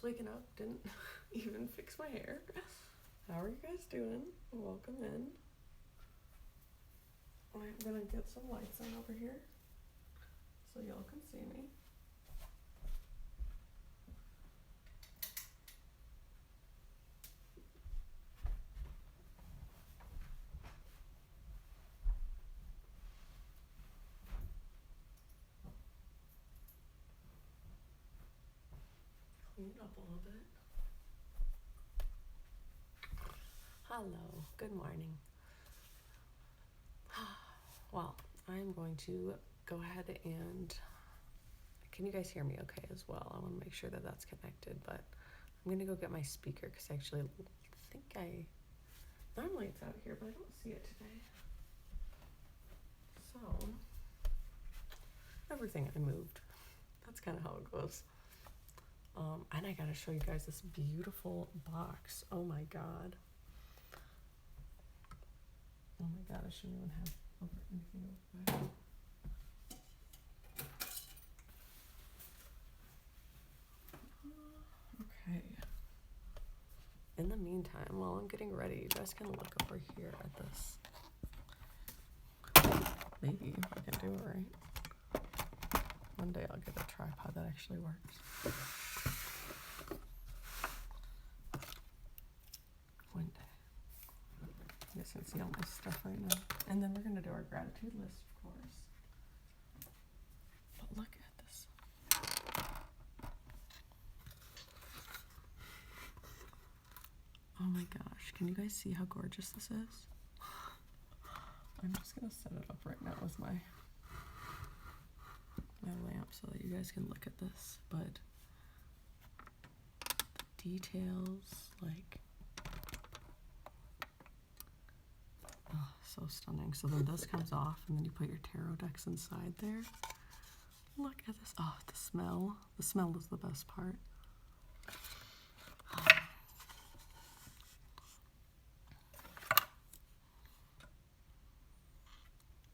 waking up, didn't even fix my hair. How are you guys doing? Welcome in. I'm gonna get some lights on over here so y'all can see me. Clean up a little bit. Hello, good morning. Well, I'm going to go ahead and, can you guys hear me okay as well? I want to make sure that that's connected, but I'm going to go get my speaker because I actually think normally it's out here, but I don't see it today. So, everything I moved. That's kind of how it goes. And I gotta show you guys this beautiful box. Oh my god. Oh my god, I shouldn't even have anything over there. Okay. In the meantime, while I'm getting ready, you guys can look over here at this. Maybe if I can do it right. One day I'll get a tripod that actually works. One day. You guys can see all my stuff right now. And then we're gonna do our gratitude list, of course. But look at this. Oh my gosh, can you guys see how gorgeous this is? I'm just gonna set it up right now with my lamp so that you guys can look at this, but the details, like, oh, so stunning. So then this comes off and then you put your tarot decks inside there. Look at this. Oh, the smell is the best part.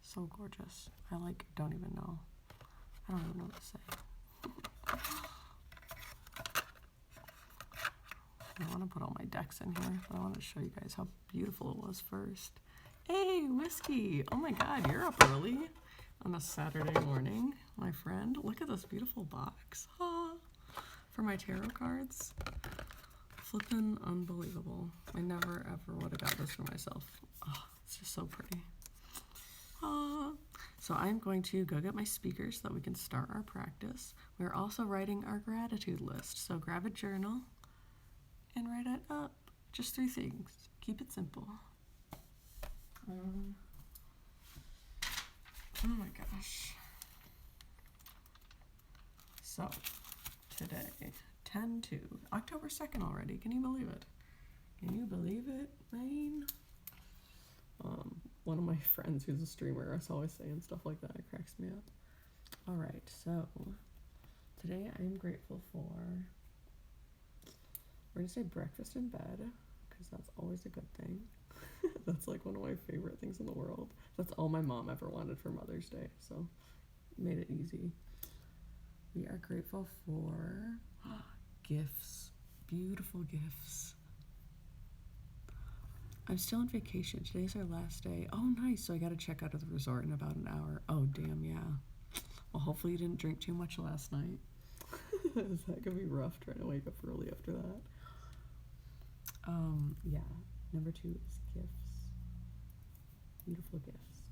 So gorgeous. I don't even know. I don't even know what to say. I want to put all my decks in here, but I want to show you guys how beautiful it was first. Hey, Whiskey! Oh my god, you're up early on a Saturday morning, my friend. Look at this beautiful box. For my tarot cards. Flippin' unbelievable. I never ever would have got this for myself. Oh, it's just so pretty. So I'm going to go get my speakers so that we can start our practice. We're also writing our gratitude list. So grab a journal and write it up. Just 3 things. Keep it simple. Oh my gosh. So today, 10/2, October 2nd already. Can you believe it? Can you believe it, man? One of my friends who's a streamer is always saying stuff like that. It cracks me up. All right, so today I am grateful for, we're gonna say breakfast in bed, because that's always a good thing. That's like one of my favorite things in the world. That's all my mom ever wanted for Mother's Day, so made it easy. We are grateful for gifts, beautiful gifts. I'm still on vacation. Today's our last day. Oh, nice. So I got to check out of the resort in about an hour. Oh, damn, yeah. Well, hopefully you didn't drink too much last night. Is that going to be rough trying to wake up early after that? Yeah. Number 2 is gifts. Beautiful gifts.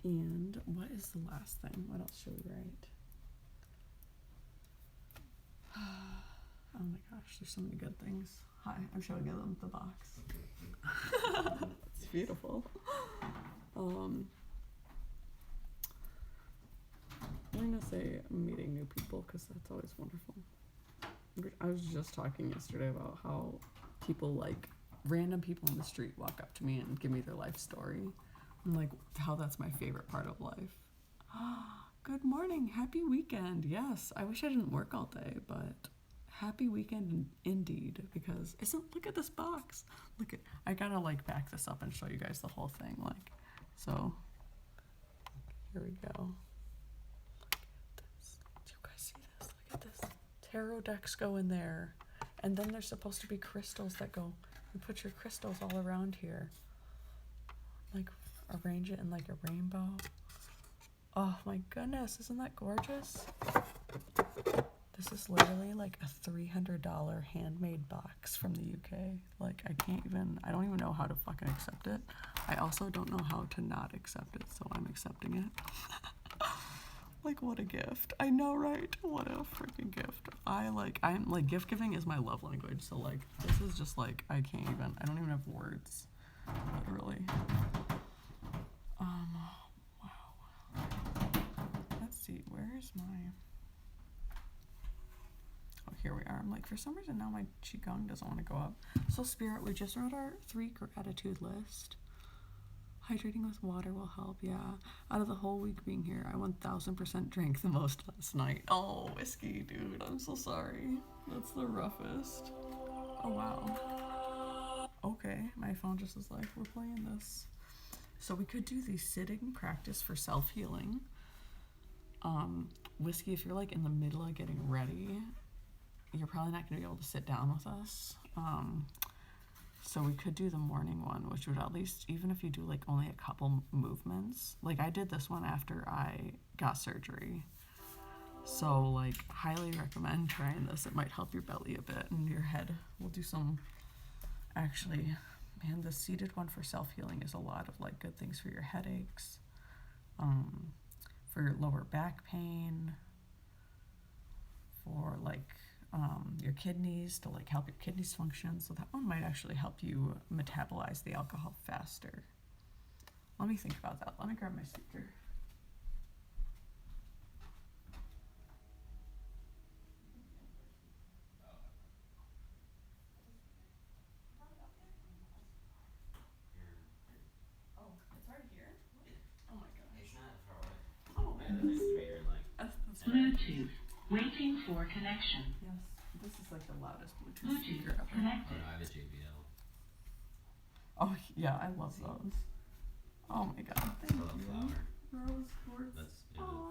And what is the last thing? What else should we write? Oh my gosh, there's so many good things. Hi, I'm showing them the box. It's beautiful. I'm gonna say meeting new people because that's always wonderful. I was just talking yesterday about how people, random people in the street walk up to me and give me their life story. And how that's my favorite part of life. Good morning, happy weekend. Yes, I wish I didn't work all day, but happy weekend indeed, because look at this box. I gotta back this up and show you guys the whole thing. So here we go. tarot decks go in there. And then there's supposed to be crystals that go, you put your crystals all around here. Like, arrange it in like a rainbow. Oh my goodness, isn't that gorgeous? This is literally like a $300 handmade box from the UK. Like, I don't even know how to fucking accept it. I also don't know how to not accept it, so I'm accepting it. Like, what a gift. I know, right? What a freaking gift. I'm like, gift giving is my love language, so like, this is just like, I don't even have words, literally. Wow. Let's see, where's my... Oh, here we are. I'm like, for some reason now my Qigong doesn't want to go up. So Spirit, we just wrote our 3 gratitude list. Hydrating with water will help, yeah. Out of the whole week being here, I 1000% drank the most last night. Oh, whiskey, dude, I'm so sorry. That's the roughest. Oh, wow. Okay, my phone just is like, we're playing this. So we could do the sitting practice for self-healing. Whiskey, if you're like in the middle of getting ready, you're probably not going to be able to sit down with us. So we could do the morning one, which would at least, even if you do like only a couple movements, like I did this one after I got surgery. So like, highly recommend trying this. It might help your belly a bit and your head. We'll do some, actually, man, the seated one for self-healing is a lot of like good things for your headaches, for your lower back pain, for like your kidneys, to like help your kidneys function. So that one might actually help you metabolize the alcohol faster. Let me think about that. Let me grab my speaker. Oh, it's already here? Oh my gosh. It's not far away. Oh, It needs to be here, like. that's Bluetooth. Waiting for connection. Yes, this is like the loudest Bluetooth speaker ever. Oh, no, I have a JBL. Oh, yeah, I love those. Oh my god, thank Full of you. flour. Rose quartz.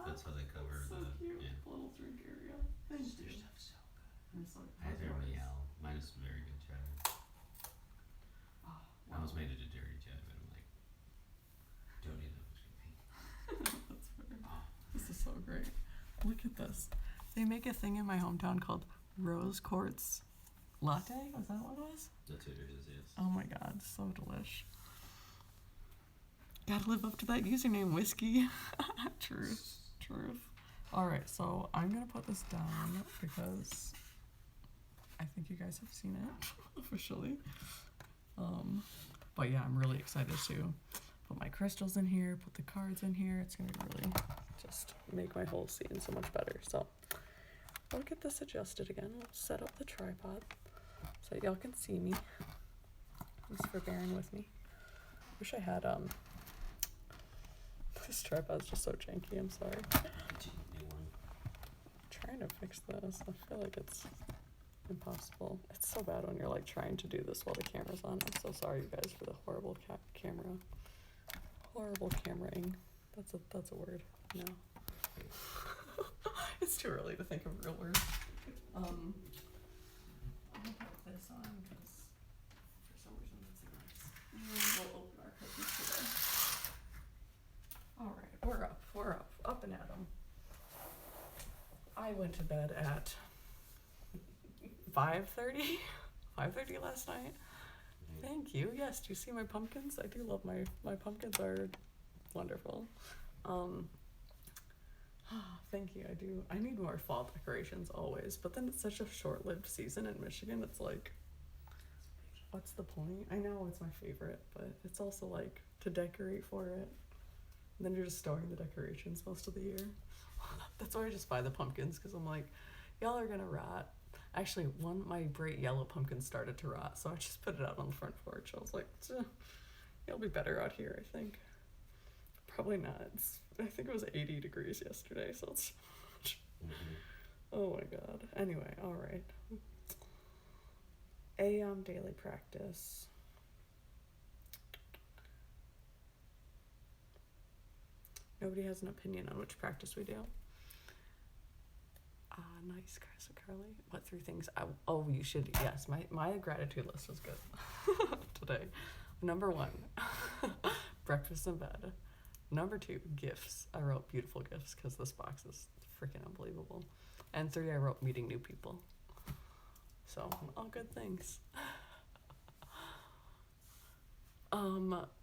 That's how they cover so the. Cute. Yeah. Little drink area. Thank Their you. stuff is so good. I'm so I had their yours? meow. Mine is very good cheddar. Oh, I almost made it a dirty cheddar, but I'm like, don't need that much caffeine. That's fair. Oh. This is so great. Look at this. They make a thing in my hometown called Rose Quartz Latte. Is that what it was? That's what it is, yes. Oh my god, so delish. Gotta live up to that username, whiskey. Truth. Alright, so I'm gonna put this down because I think you guys have seen it officially. But yeah, I'm really excited to put my crystals in here, put the cards in here. It's gonna really just make my whole scene so much better. So I'll get this adjusted again. We'll set up the tripod so y'all can see me. Thanks for bearing with me. Wish I had this tripod's just so janky, I'm sorry. New one. Trying to fix this. I feel like it's impossible. It's so bad when you're like trying to do this while the camera's on. I'm so sorry, you guys, for the horrible camera. Horrible cameraing. That's a word. No. It's too early to think of real words. I'll put this on because for some reason that's nice. And we'll open our cookies today. Alright, we're up and at 'em. I went to bed at 5:30 last night. Thank you. Yes, do you see my pumpkins? I do love my pumpkins are wonderful. Thank you, I do. I need more fall decorations always, but then it's such a short-lived season in Michigan. It's like, what's the point? I know it's my favorite, but it's also like to decorate for it. And then you're just storing the decorations most of the year. That's why I just buy the pumpkins, because I'm like, y'all are gonna rot. Actually, my bright yellow pumpkin started to rot, so I just put it out on the front porch. I was like, you'll be better out here, I think. Probably not. I think it was 80 degrees yesterday, so it's oh my god. Anyway, alright. Daily practice. Nobody has an opinion on which practice we do. nice, Carly. What 3 things? You should. Yes, my gratitude list was good today. Number 1, breakfast in bed. Number 2, gifts. I wrote beautiful gifts because this box is freaking unbelievable. And 3, I wrote meeting new people. So all good things.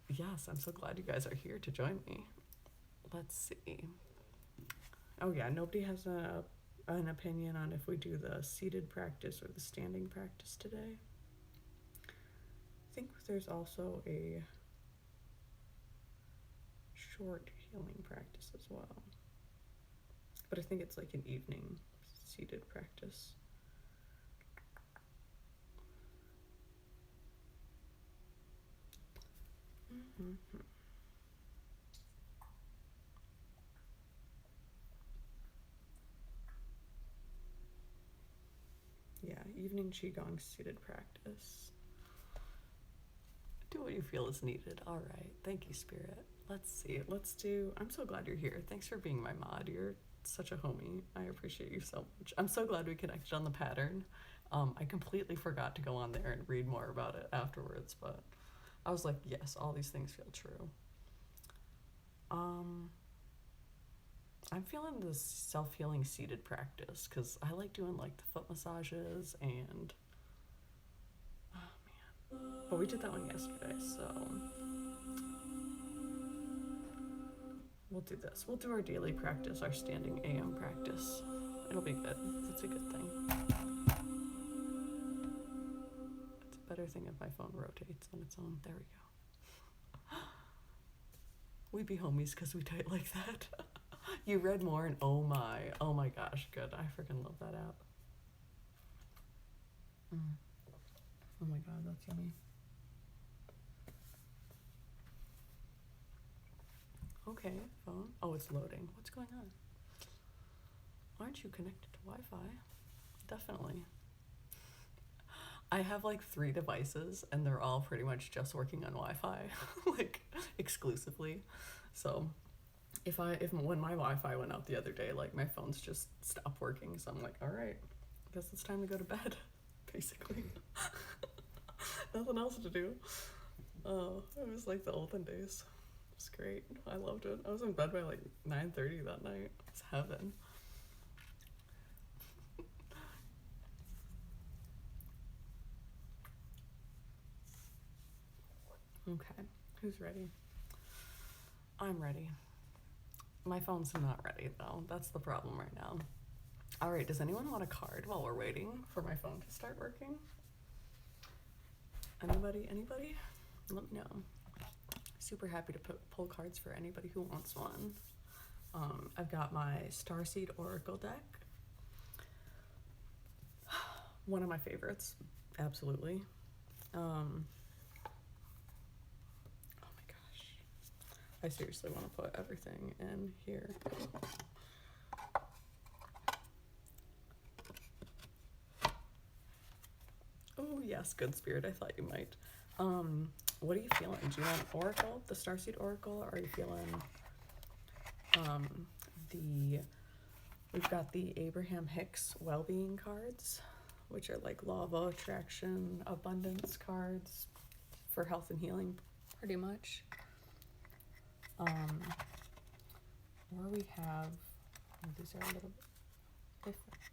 Yes, I'm so glad you guys are here to join me. Let's see. Oh yeah, nobody has an opinion on if we do the seated practice or the standing practice today. I think there's also a short healing practice as well. But I think it's like an evening seated practice. Mm-hmm. Yeah, evening Qigong seated practice. Do what you feel is needed. All right. Thank you, Spirit. Let's see. I'm so glad you're here. Thanks for being my mod. You're such a homie. I appreciate you so much. I'm so glad we connected on the pattern. I completely forgot to go on there and read more about it afterwards, but I was like, yes, all these things feel true. I'm feeling this self-healing seated practice because I like doing like the foot massages and but we did that one yesterday, so we'll do this. We'll do our daily practice, our standing AM practice. It'll be good. It's a good thing. It's a better thing if my phone rotates on its own. There we go. We be homies because we type like that. You read more and oh my gosh, good. I freaking love that app. Oh my god, that's yummy. Okay, phone. Oh, it's loading. What's going on? Aren't you connected to Wi-Fi? Definitely. I have like 3 devices and they're all pretty much just working on Wi-Fi, like exclusively. So when my Wi-Fi went out the other day, like my phones just stopped working. So I'm like, all right, I guess it's time to go to bed, basically. Nothing else to do. Oh, it was like the olden days. It was great. I loved it. I was in bed by like 9:30 that night. It's heaven. Okay, who's ready? I'm ready. My phone's not ready though. That's the problem right now. All right, does anyone want a card while we're waiting for my phone to start working? Anybody? Let me know. Super happy to pull cards for anybody who wants one. I've got my Starseed Oracle deck. One of my favorites, absolutely. Oh my gosh. I seriously want to put everything in here. Oh yes, good spirit. I thought you might. What are you feeling? Do you want Oracle, the Starseed Oracle, or are you feeling we've got the Abraham Hicks Wellbeing cards, which are like law of attraction, abundance cards for health and healing, pretty much. Or we have, these are a little bit different.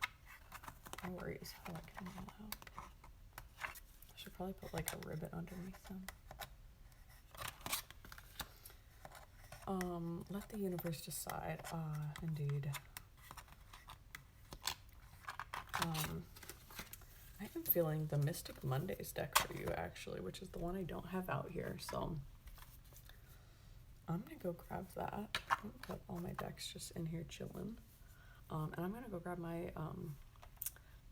No worries, I like them all out. I should probably put like a ribbon underneath them. Let the universe decide. Indeed. I am feeling the Mystic Mondays deck for you, actually, which is the one I don't have out here, so I'm gonna go grab that. I've got all my decks just in here chilling. And I'm gonna go grab my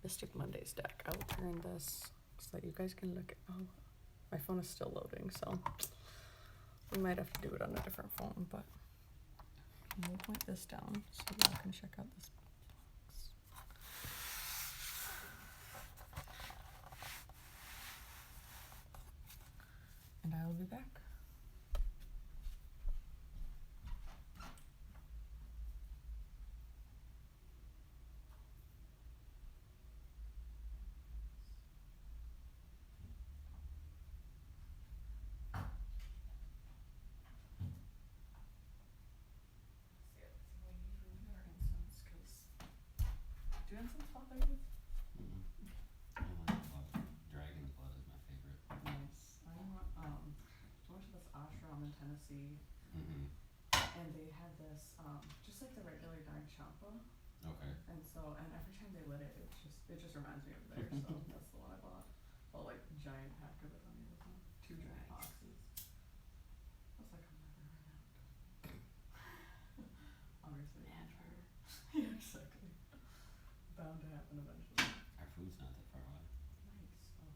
Mystic Mondays deck. I will turn this so that you guys can look at, oh, my phone is still loading, so we might have to do it on a different phone, but we'll point this down so y'all can check out this box. And I will be back. Tennessee, Mm-hmm. and they had this, just like the regular Dark Champa, Okay. and so, and every time they lit it, it just reminds me of there, so that's the one I bought. Well, like, giant pack of it on Amazon, 2 giant Nice. boxes. I was like, I'll never run out. Obviously, I'm sure. Yeah, exactly. Bound to happen eventually. Our food's not that far away. Nice. Oh,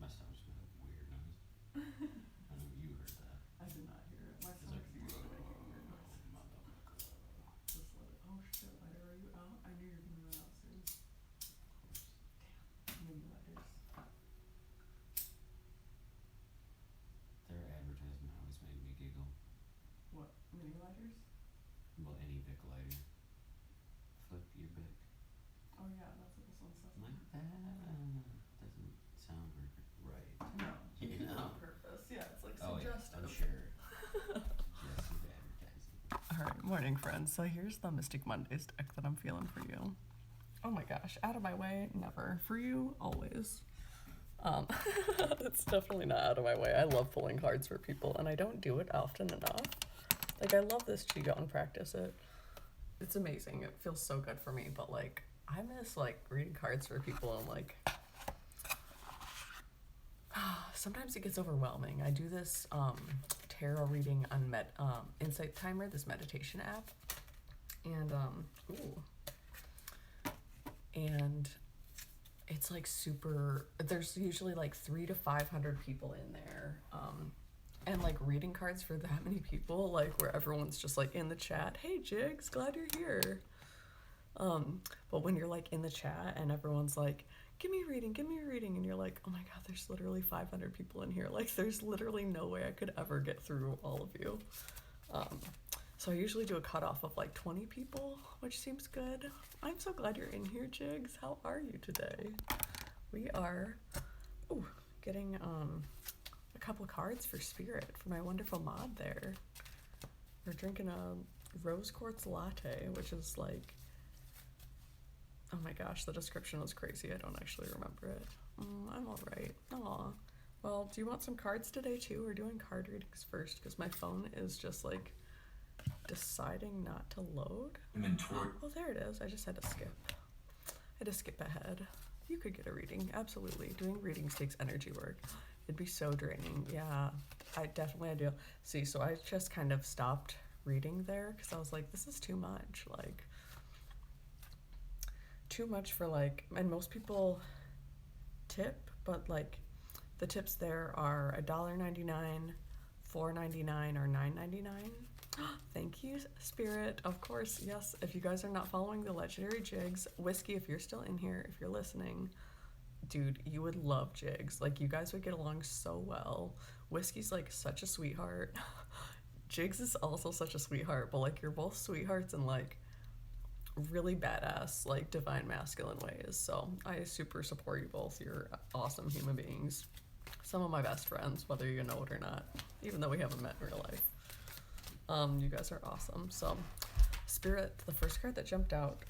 My stomach's made a weird noise. I know you heard that. I did not hear it. My It's like, stomach's used to making weird noises. motherfucker. Just let it. Oh shit, lighter, are you out? I knew you were gonna run out soon. Damn. Mini lighters. Their advertisement always made me giggle. What? Mini lighters? Well, any Bic lighter. Flip your Bic. Oh yeah, that's what this one says. I'm like, that doesn't sound right. No. You know? On purpose. Yeah, it's like Oh, yeah, suggestive. I'm sure. Suggestive advertising. Alright, morning friends. So here's the Mystic Mondays deck that I'm feeling for you. Oh my gosh, out of my way, never. For you, always. It's definitely not out of my way. I love pulling cards for people, and I don't do it often enough. Like, I love this Qigong practice. It's amazing. It feels so good for me, but like, I miss like reading cards for people, and like, sometimes it gets overwhelming. I do this tarot reading on Insight Timer, this meditation app, and it's like super. There's usually like 300 to 500 people in there, and like reading cards for that many people, like where everyone's just like in the chat, hey Jigs, glad you're here. But when you're like in the chat and everyone's like, give me a reading, and you're like, oh my god, there's literally 500 people in here. Like, there's literally no way I could ever get through all of you. So I usually do a cutoff of like 20 people, which seems good. I'm so glad you're in here, Jigs. How are you today? We are getting a couple of cards for Spirit for my wonderful mod there. We're drinking a rose quartz latte, which is like, oh my gosh, the description was crazy. I don't actually remember it. I'm all right. Aw. Well, do you want some cards today too? We're doing card readings first because my phone is just like deciding not to load. Inventory. Oh, there it is. I just had to skip. I had to skip ahead. You could get a reading. Absolutely. Doing readings takes energy work. It'd be so draining. Yeah, I definitely do. See, so I just kind of stopped reading there because I was like, this is too much. Like, too much for like, and most people tip, but like the tips there are $1.99, $4.99, or $9.99. Thank you, Spirit. Of course, yes. If you guys are not following the legendary Jigs, Whiskey, if you're still in here, if you're listening, dude, you would love Jigs. Like, you guys would get along so well. Whiskey's like such a sweetheart. Jigs is also such a sweetheart, but like, you're both sweethearts in like really badass, like divine masculine ways. So I super support you both. You're awesome human beings. Some of my best friends, whether you know it or not, even though we haven't met in real life. You guys are awesome. So Spirit, the first card that jumped out,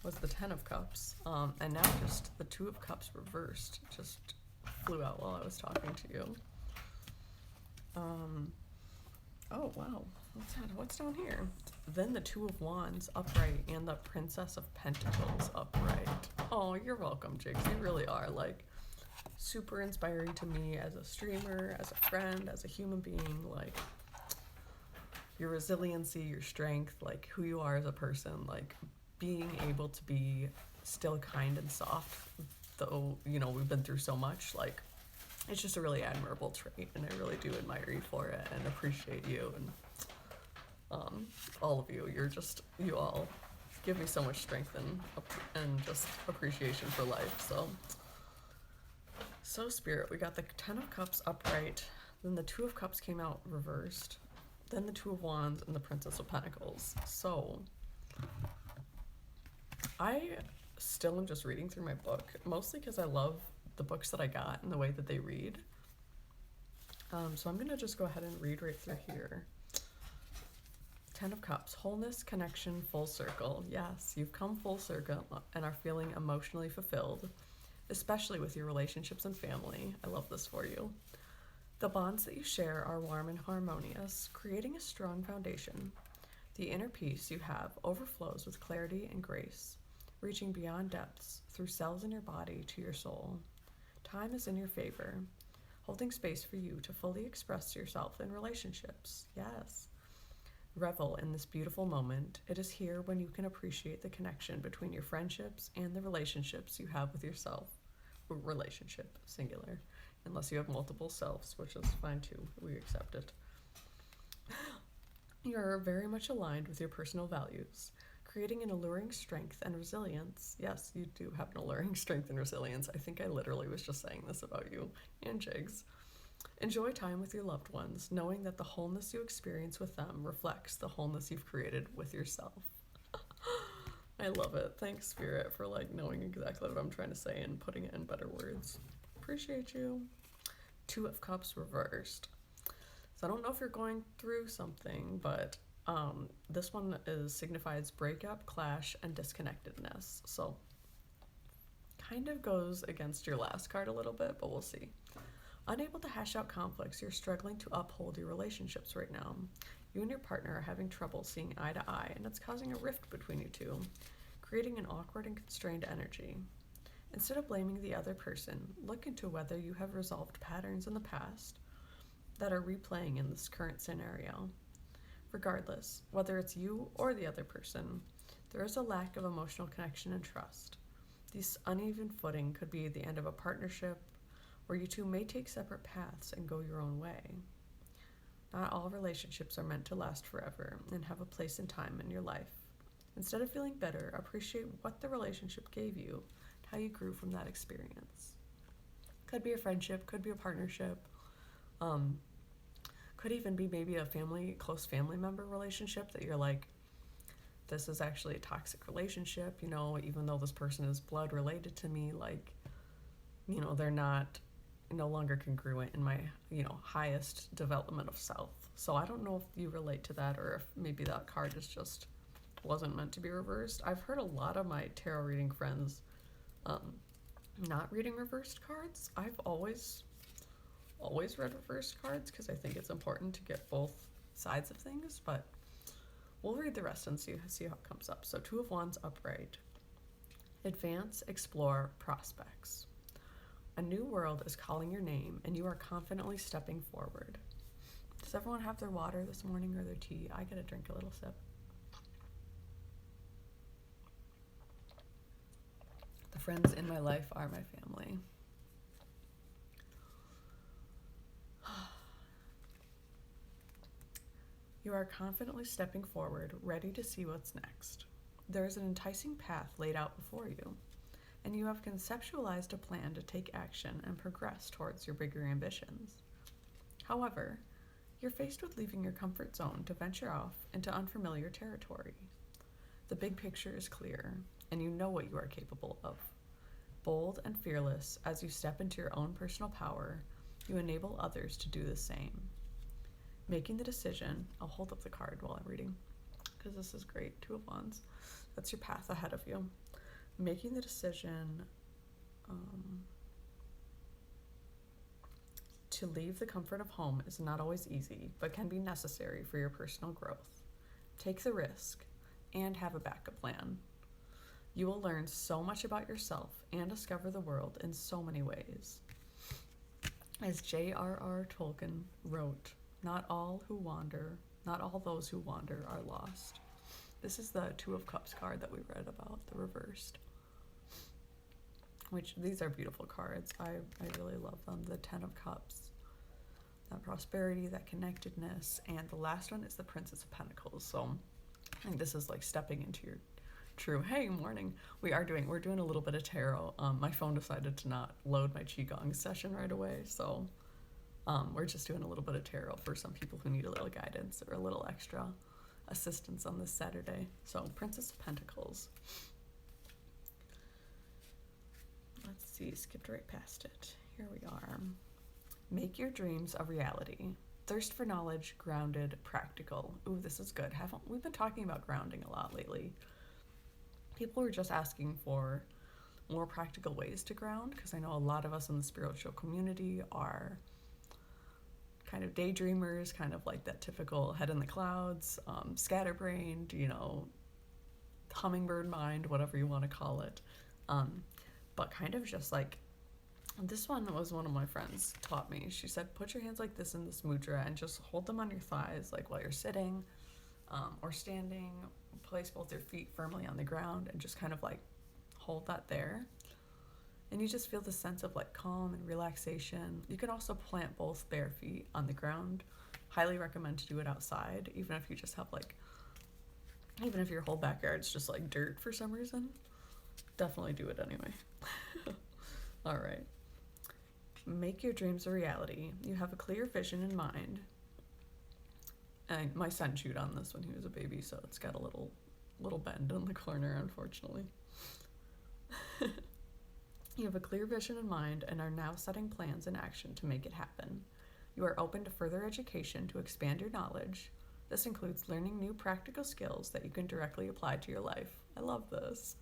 was the 10 of Cups. And now just the 2 of Cups reversed just flew out while I was talking to you. Oh wow, what's down here? Then the 2 of Wands upright and the Princess of Pentacles upright. Oh, you're welcome, Jigs. You really are like super inspiring to me as a streamer, as a friend, as a human being. Like, your resiliency, your strength, like who you are as a person, like being able to be still kind and soft, though, you know, we've been through so much. Like, it's just a really admirable trait, and I really do admire you for it and appreciate you, and all of you. You all give me so much strength and just appreciation for life. So Spirit, we got the 10 of Cups upright, then the 2 of Cups came out reversed, then the 2 of Wands, and the Princess of Pentacles. So I still am just reading through my book, mostly because I love the books that I got and the way that they read. So I'm gonna just go ahead and read right through here. 10 of Cups, wholeness, connection, full circle. Yes, you've come full circle and are feeling emotionally fulfilled, especially with your relationships and family. I love this for you. The bonds that you share are warm and harmonious, creating a strong foundation. The inner peace you have overflows with clarity and grace, reaching beyond depths through cells in your body to your soul. Time is in your favor, holding space for you to fully express yourself in relationships. Yes. Revel in this beautiful moment. It is here when you can appreciate the connection between your friendships and the relationships you have with yourself. Relationship, singular. Unless you have multiple selves, which is fine too. We accept it. You're very much aligned with your personal values, creating an alluring strength and resilience. Yes, you do have an alluring strength and resilience. I think I literally was just saying this about you and Jigs. Enjoy time with your loved ones, knowing that the wholeness you experience with them reflects the wholeness you've created with yourself. I love it. Thanks, Spirit, for knowing exactly what I'm trying to say and putting it in better words. Appreciate you. 2 of Cups reversed. So I don't know if you're going through something, but this one signifies breakup, clash, and disconnectedness. So kind of goes against your last card a little bit, but we'll see. Unable to hash out conflicts, you're struggling to uphold your relationships right now. You and your partner are having trouble seeing eye to eye, and it's causing a rift between you two, creating an awkward and constrained energy. Instead of blaming the other person, look into whether you have resolved patterns in the past that are replaying in this current scenario. Regardless, whether it's you or the other person, there is a lack of emotional connection and trust. This uneven footing could be the end of a partnership, where you two may take separate paths and go your own way. Not all relationships are meant to last forever and have a place and time in your life. Instead of feeling bitter, appreciate what the relationship gave you and how you grew from that experience. Could be a friendship, could be a partnership, could even be maybe a close family member relationship that you're like, this is actually a toxic relationship, even though this person is blood related to me, they're no longer congruent in my, highest development of self. So I don't know if you relate to that or if maybe that card just wasn't meant to be reversed. I've heard a lot of my tarot reading friends not reading reversed cards. I've always read reversed cards because I think it's important to get both sides of things, but we'll read the rest and see how it comes up. So 2 of Wands upright. Advance, explore, prospects. A new world is calling your name, and you are confidently stepping forward. Does everyone have their water this morning or their tea? I gotta drink a little sip. The friends in my life are my family. You are confidently stepping forward, ready to see what's next. There is an enticing path laid out before you, and you have conceptualized a plan to take action and progress towards your bigger ambitions. However, you're faced with leaving your comfort zone to venture off into unfamiliar territory. The big picture is clear, and you know what you are capable of. Bold and fearless, as you step into your own personal power, you enable others to do the same. Making the decision, I'll hold up the card while I'm reading, because this is great, 2 of Wands. That's your path ahead of you. Making the decision to leave the comfort of home is not always easy, but can be necessary for your personal growth. Take the risk and have a backup plan. You will learn so much about yourself and discover the world in so many ways. As J.R.R. Tolkien wrote, not all those who wander are lost. This is the 2 of Cups card that we read about, the reversed. Which, these are beautiful cards. I really love them. The 10 of Cups. That prosperity, that connectedness. And the last one is the Princess of Pentacles. So, I think this is stepping into your true, hey, morning. We're doing a little bit of tarot. My phone decided to not load my Qigong session right away. So, we're just doing a little bit of tarot for some people who need a little guidance or a little extra assistance on this Saturday. So, Princess of Pentacles. Let's see, skipped right past it. Here we are. Make your dreams a reality. Thirst for knowledge, grounded, practical. Ooh, this is good. We've been talking about grounding a lot lately. People are just asking for more practical ways to ground, because I know a lot of us in the spiritual community are kind of daydreamers, kind of like that typical head in the clouds, scatterbrained, hummingbird mind, whatever you want to call it. But kind of just like, this one was one of my friends taught me. She said, put your hands like this in this mudra and just hold them on your thighs, like while you're sitting or standing. Place both your feet firmly on the ground and just kind of like hold that there. And you just feel the sense of like calm and relaxation. You can also plant both bare feet on the ground. Highly recommend to do it outside, even if you just have like, even if your whole backyard's just like dirt for some reason. Definitely do it anyway. All right. Make your dreams a reality. You have a clear vision in mind. And my son chewed on this when he was a baby, so it's got a little bend in the corner, unfortunately. You have a clear vision in mind and are now setting plans in action to make it happen. You are open to further education to expand your knowledge. This includes learning new practical skills that you can directly apply to your life. I love this.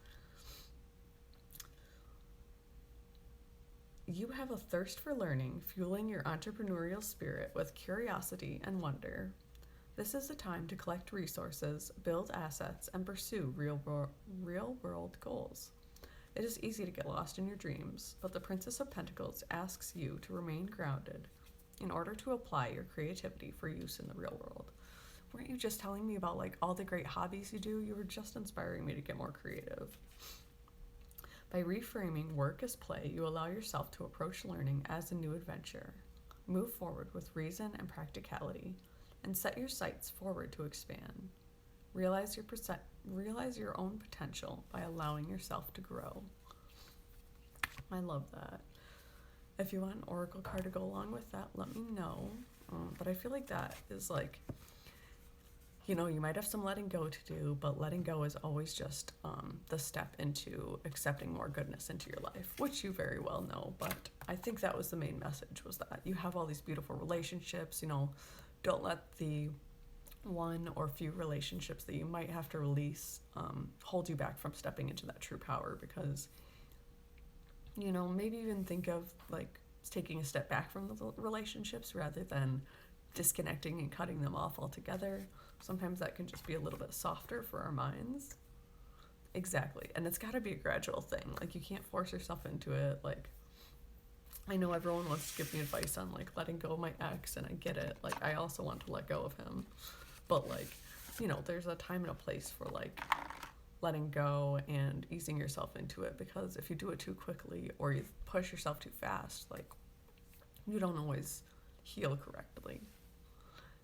You have a thirst for learning, fueling your entrepreneurial spirit with curiosity and wonder. This is the time to collect resources, build assets, and pursue real-world goals. It is easy to get lost in your dreams, but the Princess of Pentacles asks you to remain grounded in order to apply your creativity for use in the real world. Weren't you just telling me about like all the great hobbies you do? You were just inspiring me to get more creative. By reframing work as play, you allow yourself to approach learning as a new adventure. Move forward with reason and practicality, and set your sights forward to expand. Realize your own potential by allowing yourself to grow. I love that. If you want an oracle card to go along with that, let me know. But I feel like that is like, you might have some letting go to do, but letting go is always just the step into accepting more goodness into your life, which you very well know. But I think that was the main message, was that you have all these beautiful relationships, don't let the one or few relationships that you might have to release hold you back from stepping into that true power, because maybe even think of like taking a step back from the relationships rather than disconnecting and cutting them off altogether. Sometimes that can just be a little bit softer for our minds. Exactly. And it's got to be a gradual thing. Like, you can't force yourself into it. Like, I know everyone wants to give me advice on like letting go of my ex, and I get it. Like, I also want to let go of him. But like, there's a time and a place for like letting go and easing yourself into it, because if you do it too quickly or you push yourself too fast, like, you don't always heal correctly.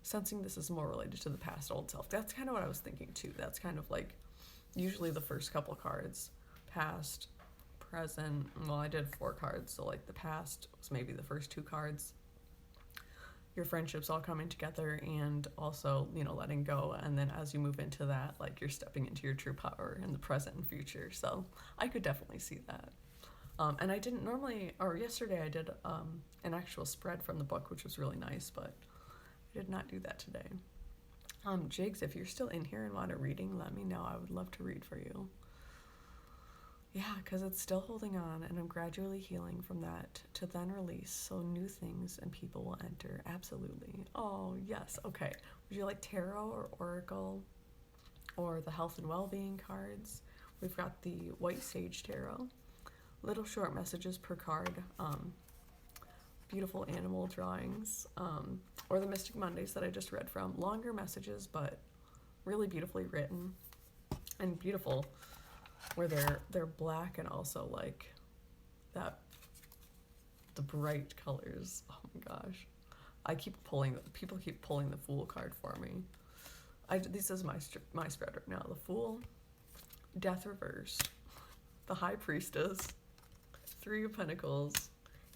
Sensing this is more related to the past old self. That's kind of what I was thinking too. That's kind of like usually the first couple cards. Past, present. Well, I did 4 cards, so like the past was maybe the first 2 cards. Your friendships all coming together, and also, letting go. And then as you move into that, like, you're stepping into your true power in the present and future. So I could definitely see that. And I didn't normally, or yesterday I did an actual spread from the book, which was really nice, but I did not do that today. Jigs, if you're still in here and want a reading, let me know. I would love to read for you. Yeah, because it's still holding on, and I'm gradually healing from that to then release, so new things and people will enter. Absolutely. Oh, yes. Okay. Would you like tarot or oracle or the health and well-being cards? We've got the White Sage Tarot. Little short messages per card. Beautiful animal drawings. Or the Mystic Mondays that I just read from. Longer messages, but really beautifully written and beautiful, where they're black and also like that, the bright colors. Oh my gosh, people keep pulling the Fool card for me. This is my spread right now. The Fool, Death reversed, the High Priestess, 3 of Pentacles,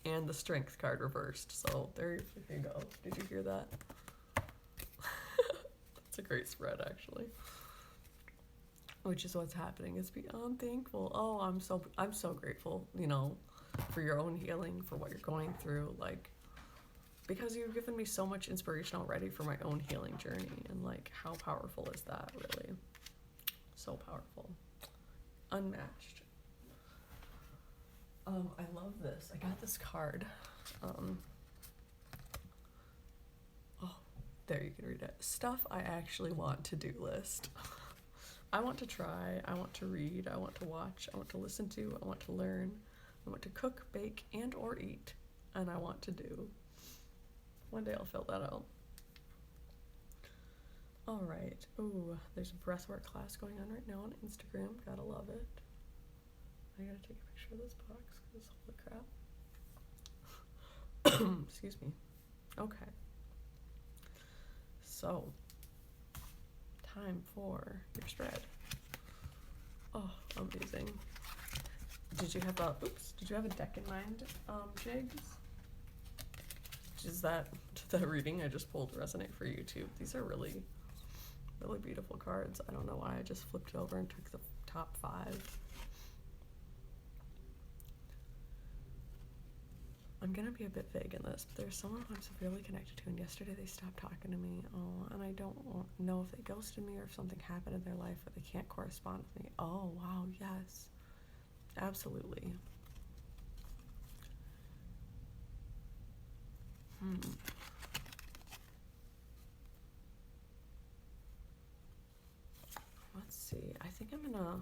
and the Strength card reversed. So there you go. Did you hear that? That's a great spread, actually. Which is what's happening. It's beyond thankful. Oh, I'm so grateful, for your own healing, for what you're going through, like, because you've given me so much inspiration already for my own healing journey, and like, how powerful is that, really? So powerful. Unmatched. I love this. I got this card. There, you can read it. Stuff I actually want to do list. I want to try, I want to read, I want to watch, I want to listen to, I want to learn, I want to cook, bake, and or eat, and I want to do. One day I'll fill that out. All right. Ooh, there's a breathwork class going on right now on Instagram. Gotta love it. I gotta take a picture of this box because holy crap. Excuse me. Okay. So, time for your spread. Oh, amazing. Did you have a deck in mind, Jigs? Does that reading I just pulled resonate for you too? These are really, really beautiful cards. I don't know why I just flipped it over and took the top 5. I'm gonna be a bit vague in this, but there's someone who I'm severely connected to, and yesterday they stopped talking to me. Oh, and I don't know if they ghosted me or if something happened in their life or they can't correspond with me. Oh, wow, yes. Absolutely. Let's see. I think I'm gonna...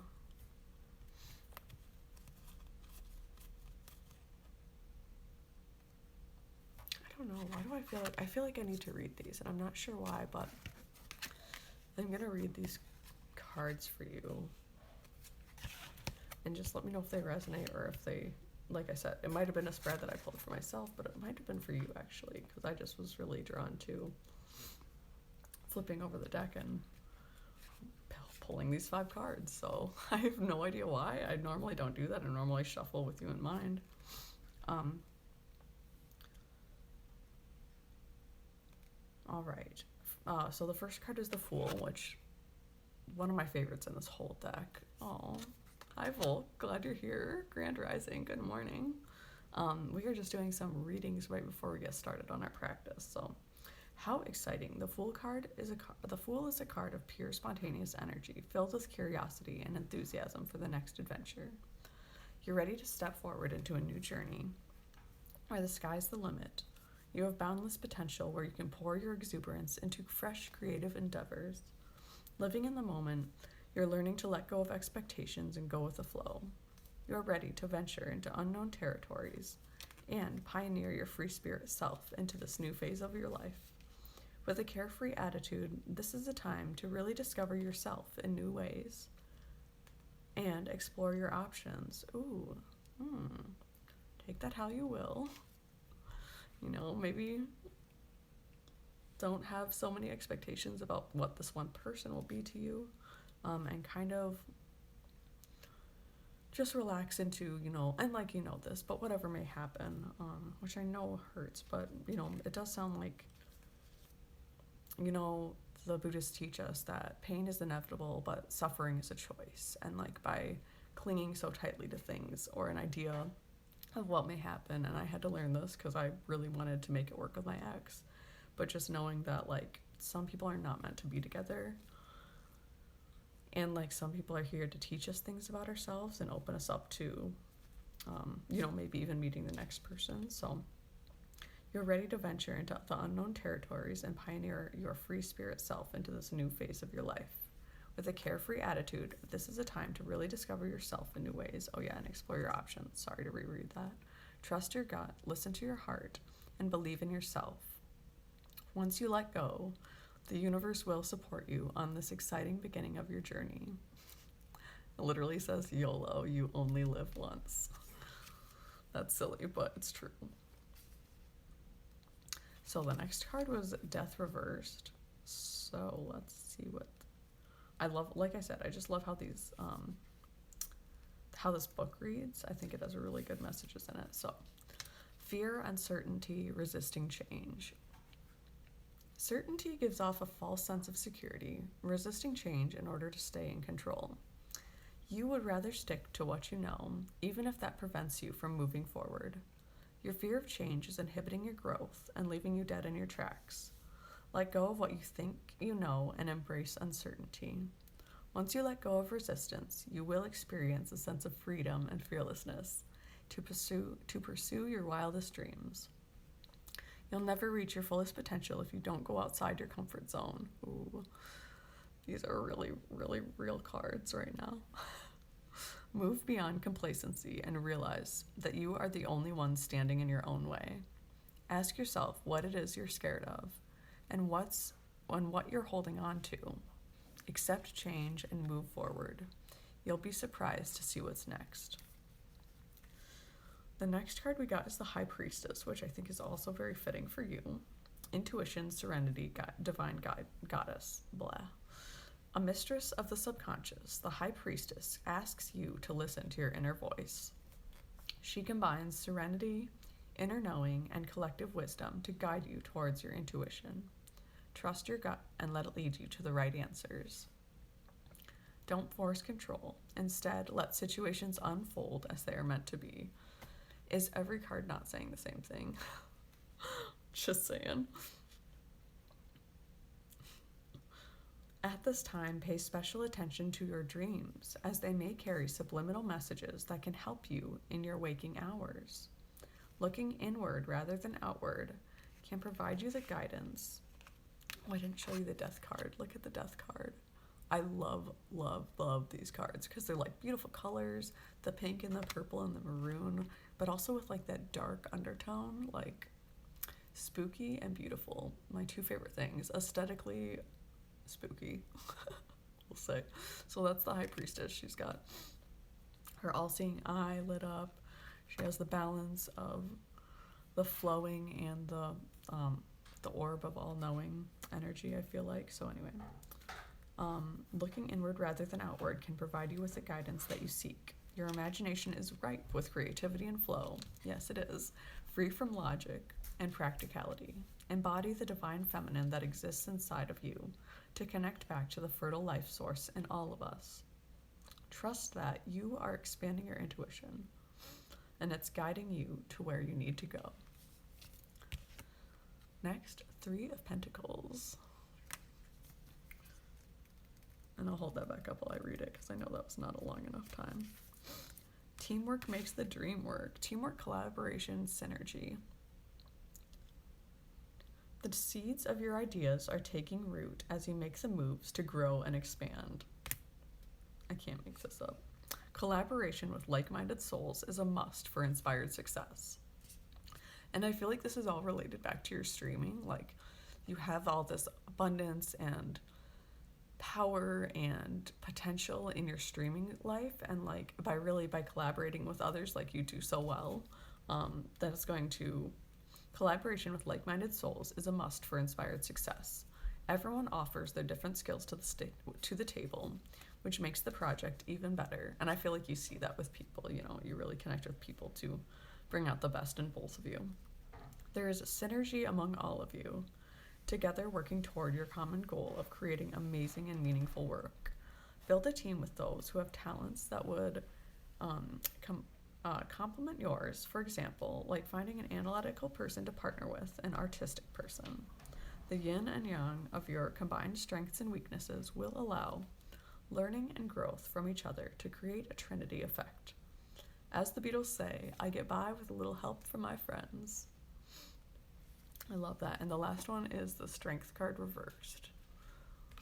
I don't know. Why do I feel like I need to read these, and I'm not sure why, but I'm gonna read these cards for you. And just let me know if they resonate or if they, like I said, it might have been a spread that I pulled for myself, but it might have been for you actually, because I just was really drawn to flipping over the deck and pulling these 5 cards. So I have no idea why. I normally don't do that. I normally shuffle with you in mind. All right. So the first card is the Fool, which one of my favorites in this whole deck. Oh, hi Volk, glad you're here. Grand Rising, good morning. We are just doing some readings right before we get started on our practice. So, how exciting! The Fool is a card of pure spontaneous energy, filled with curiosity and enthusiasm for the next adventure. You're ready to step forward into a new journey, where the sky's the limit. You have boundless potential where you can pour your exuberance into fresh, creative endeavors. Living in the moment, you're learning to let go of expectations and go with the flow. You're ready to venture into unknown territories and pioneer your free spirit self into this new phase of your life. With a carefree attitude, this is a time to really discover yourself in new ways and explore your options. Ooh, take that how you will. You know, maybe don't have so many expectations about what this one person will be to you, and kind of just relax into, and like this, but whatever may happen, which I know hurts, but, it does sound like, the Buddhists teach us that pain is inevitable, but suffering is a choice. And like by clinging so tightly to things or an idea of what may happen, and I had to learn this because I really wanted to make it work with my ex, but just knowing that like some people are not meant to be together, and like some people are here to teach us things about ourselves and open us up to maybe even meeting the next person. So you're ready to venture into the unknown territories and pioneer your free spirit self into this new phase of your life. With a carefree attitude, this is a time to really discover yourself in new ways. Oh yeah, and explore your options. Sorry to reread that. Trust your gut, listen to your heart, and believe in yourself. Once you let go, the universe will support you on this exciting beginning of your journey. It literally says YOLO, you only live once. That's silly, but it's true. So the next card was Death Reversed. So let's see what... I love, like I said, I just love how these, how this book reads. I think it has really good messages in it. So, fear, uncertainty, resisting change. Certainty gives off a false sense of security, resisting change in order to stay in control. You would rather stick to what you know, even if that prevents you from moving forward. Your fear of change is inhibiting your growth and leaving you dead in your tracks. Let go of what you think you know and embrace uncertainty. Once you let go of resistance, you will experience a sense of freedom and fearlessness to pursue your wildest dreams. You'll never reach your fullest potential if you don't go outside your comfort zone. Ooh, these are really, really real cards right now. Move beyond complacency and realize that you are the only one standing in your own way. Ask yourself what it is you're scared of and what you're holding on to. Accept change and move forward. You'll be surprised to see what's next. The next card we got is the High Priestess, which I think is also very fitting for you. Intuition, serenity, divine goddess, blah. A mistress of the subconscious, the High Priestess asks you to listen to your inner voice. She combines serenity, inner knowing, and collective wisdom to guide you towards your intuition. Trust your gut and let it lead you to the right answers. Don't force control. Instead, let situations unfold as they are meant to be. Is every card not saying the same thing? Just saying. At this time, pay special attention to your dreams, as they may carry subliminal messages that can help you in your waking hours. Looking inward rather than outward can provide you the guidance. Oh, I didn't show you the Death card. Look at the Death card. I love, love, love these cards because they're like beautiful colors, the pink and the purple and the maroon, but also with like that dark undertone, like spooky and beautiful. My two favorite things, aesthetically spooky, we'll say. So that's the High Priestess. She's got her all-seeing eye lit up. She has the balance of the flowing and the orb of all-knowing energy, I feel like. So anyway, looking inward rather than outward can provide you with the guidance that you seek. Your imagination is ripe with creativity and flow. Yes, it is. Free from logic and practicality. Embody the divine feminine that exists inside of you to connect back to the fertile life source in all of us. Trust that you are expanding your intuition and it's guiding you to where you need to go. Next, Three of Pentacles. And I'll hold that back up while I read it because I know that was not a long enough time. Teamwork makes the dream work. Teamwork, collaboration, synergy. The seeds of your ideas are taking root as you make the moves to grow and expand. I can't make this up. Collaboration with like-minded souls is a must for inspired success. And I feel like this is all related back to your streaming. Like, you have all this abundance and power and potential in your streaming life, and like by collaborating with others like you do so well, that is going to collaboration with like-minded souls is a must for inspired success. Everyone offers their different skills to the table, which makes the project even better. And I feel like you see that with people, you know, you really connect with people to bring out the best in both of you. There is a synergy among all of you, together working toward your common goal of creating amazing and meaningful work. Build a team with those who have talents that would complement yours. For example, like finding an analytical person to partner with an artistic person. The yin and yang of your combined strengths and weaknesses will allow learning and growth from each other to create a trinity effect. As the Beatles say, I get by with a little help from my friends. I love that. And the last one is the Strength card reversed.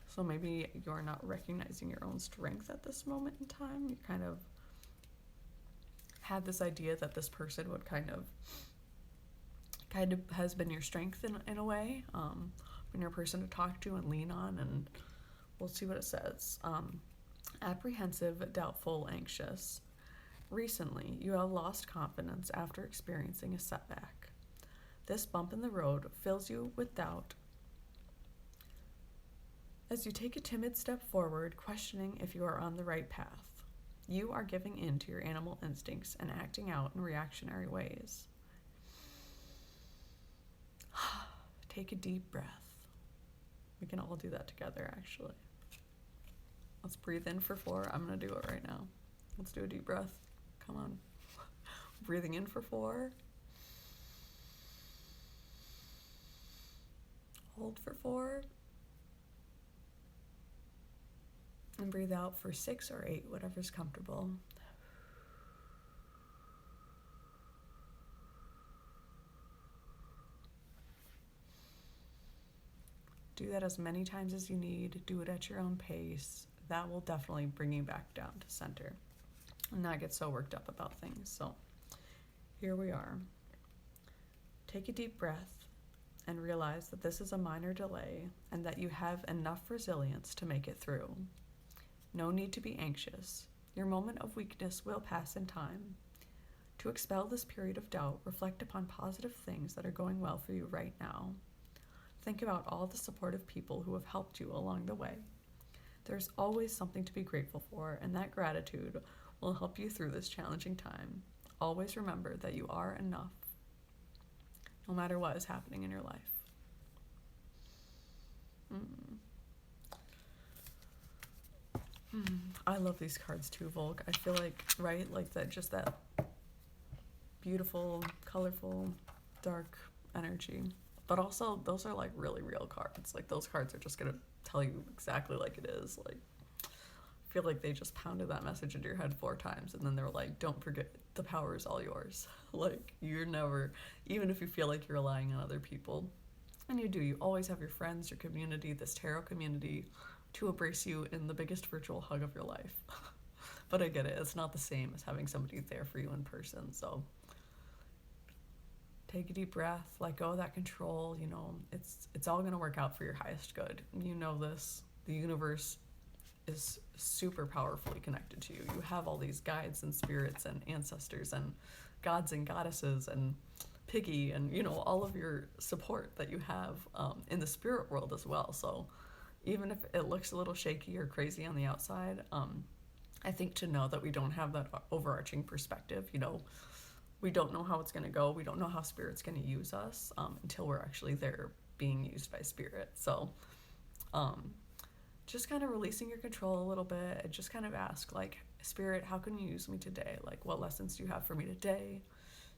So maybe you're not recognizing your own strength at this moment in time. You kind of had this idea that this person would kind of has been your strength in a way, been your person to talk to and lean on, and we'll see what it says. Apprehensive, doubtful, anxious. Recently, you have lost confidence after experiencing a setback. This bump in the road fills you with doubt as you take a timid step forward, questioning if you are on the right path. You are giving in to your animal instincts and acting out in reactionary ways. Take a deep breath. We can all do that together, actually. Let's breathe in for 4. I'm going to do it right now. Let's do a deep breath. Come on. Breathing in for 4. Hold for 4. And breathe out for 6 or 8, whatever's comfortable. Do that as many times as you need. Do it at your own pace. That will definitely bring you back down to center and not get so worked up about things. So here we are. Take a deep breath and realize that this is a minor delay and that you have enough resilience to make it through. No need to be anxious. Your moment of weakness will pass in time. To expel this period of doubt, reflect upon positive things that are going well for you right now. Think about all the supportive people who have helped you along the way. There's always something to be grateful for, and that gratitude will help you through this challenging time. Always remember that you are enough, no matter what is happening in your life. I love these cards too, Volk. I feel like, right, like that, just that beautiful, colorful, dark energy. But also, those are like really real cards. Like, those cards are just gonna tell you exactly like it is. Like, I feel like they just pounded that message into your head 4 times, and then they're like, don't forget, the power is all yours. Like, you're never, even if you feel like you're relying on other people, and you do, you always have your friends, your community, this tarot community, to embrace you in the biggest virtual hug of your life. But I get it, it's not the same as having somebody there for you in person. So take a deep breath, let go of that control. You know, it's all gonna work out for your highest good. You know this. The universe is super powerfully connected to you. You have all these guides and spirits and ancestors and gods and goddesses and Piggy and, you know, all of your support that you have in the spirit world as well. So even if it looks a little shaky or crazy on the outside, I think to know that we don't have that overarching perspective, you know, we don't know how it's going to go. We don't know how spirit's going to use us until we're actually there being used by spirit. So just kind of releasing your control a little bit and just kind of ask, like, spirit, how can you use me today? Like, what lessons do you have for me today?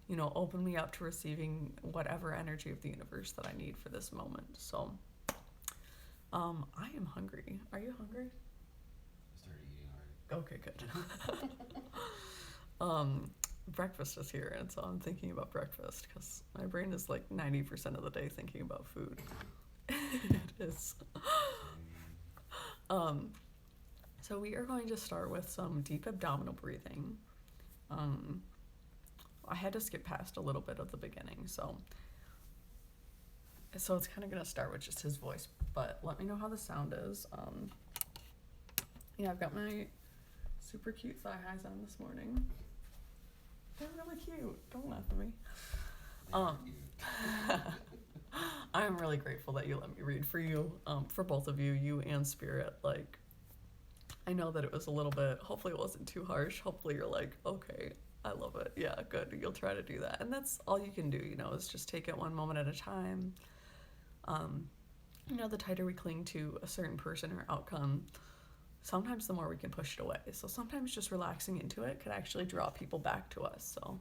You know, open me up to receiving whatever energy of the universe that I need for this moment. So I am hungry. Are you hungry? I started eating already. Okay, good. Breakfast is here, and so I'm thinking about breakfast because my brain is like 90% of the day thinking about food. It is. So we are going to start with some deep abdominal breathing. I had to skip past a little bit of the beginning, so it's kind of going to start with just his voice, but let me know how the sound is. Yeah, I've got my super cute thigh highs on this morning. They're really cute. Don't laugh at me. I'm really grateful that you let me read for you, for both of you, you and Spirit. Like, I know that it was a little bit, hopefully it wasn't too harsh. Hopefully you're like, okay, I love it. Yeah, good. You'll try to do that. And that's all you can do, you know, is just take it one moment at a time. You know, the tighter we cling to a certain person or outcome, sometimes the more we can push it away. So sometimes just relaxing into it could actually draw people back to us. So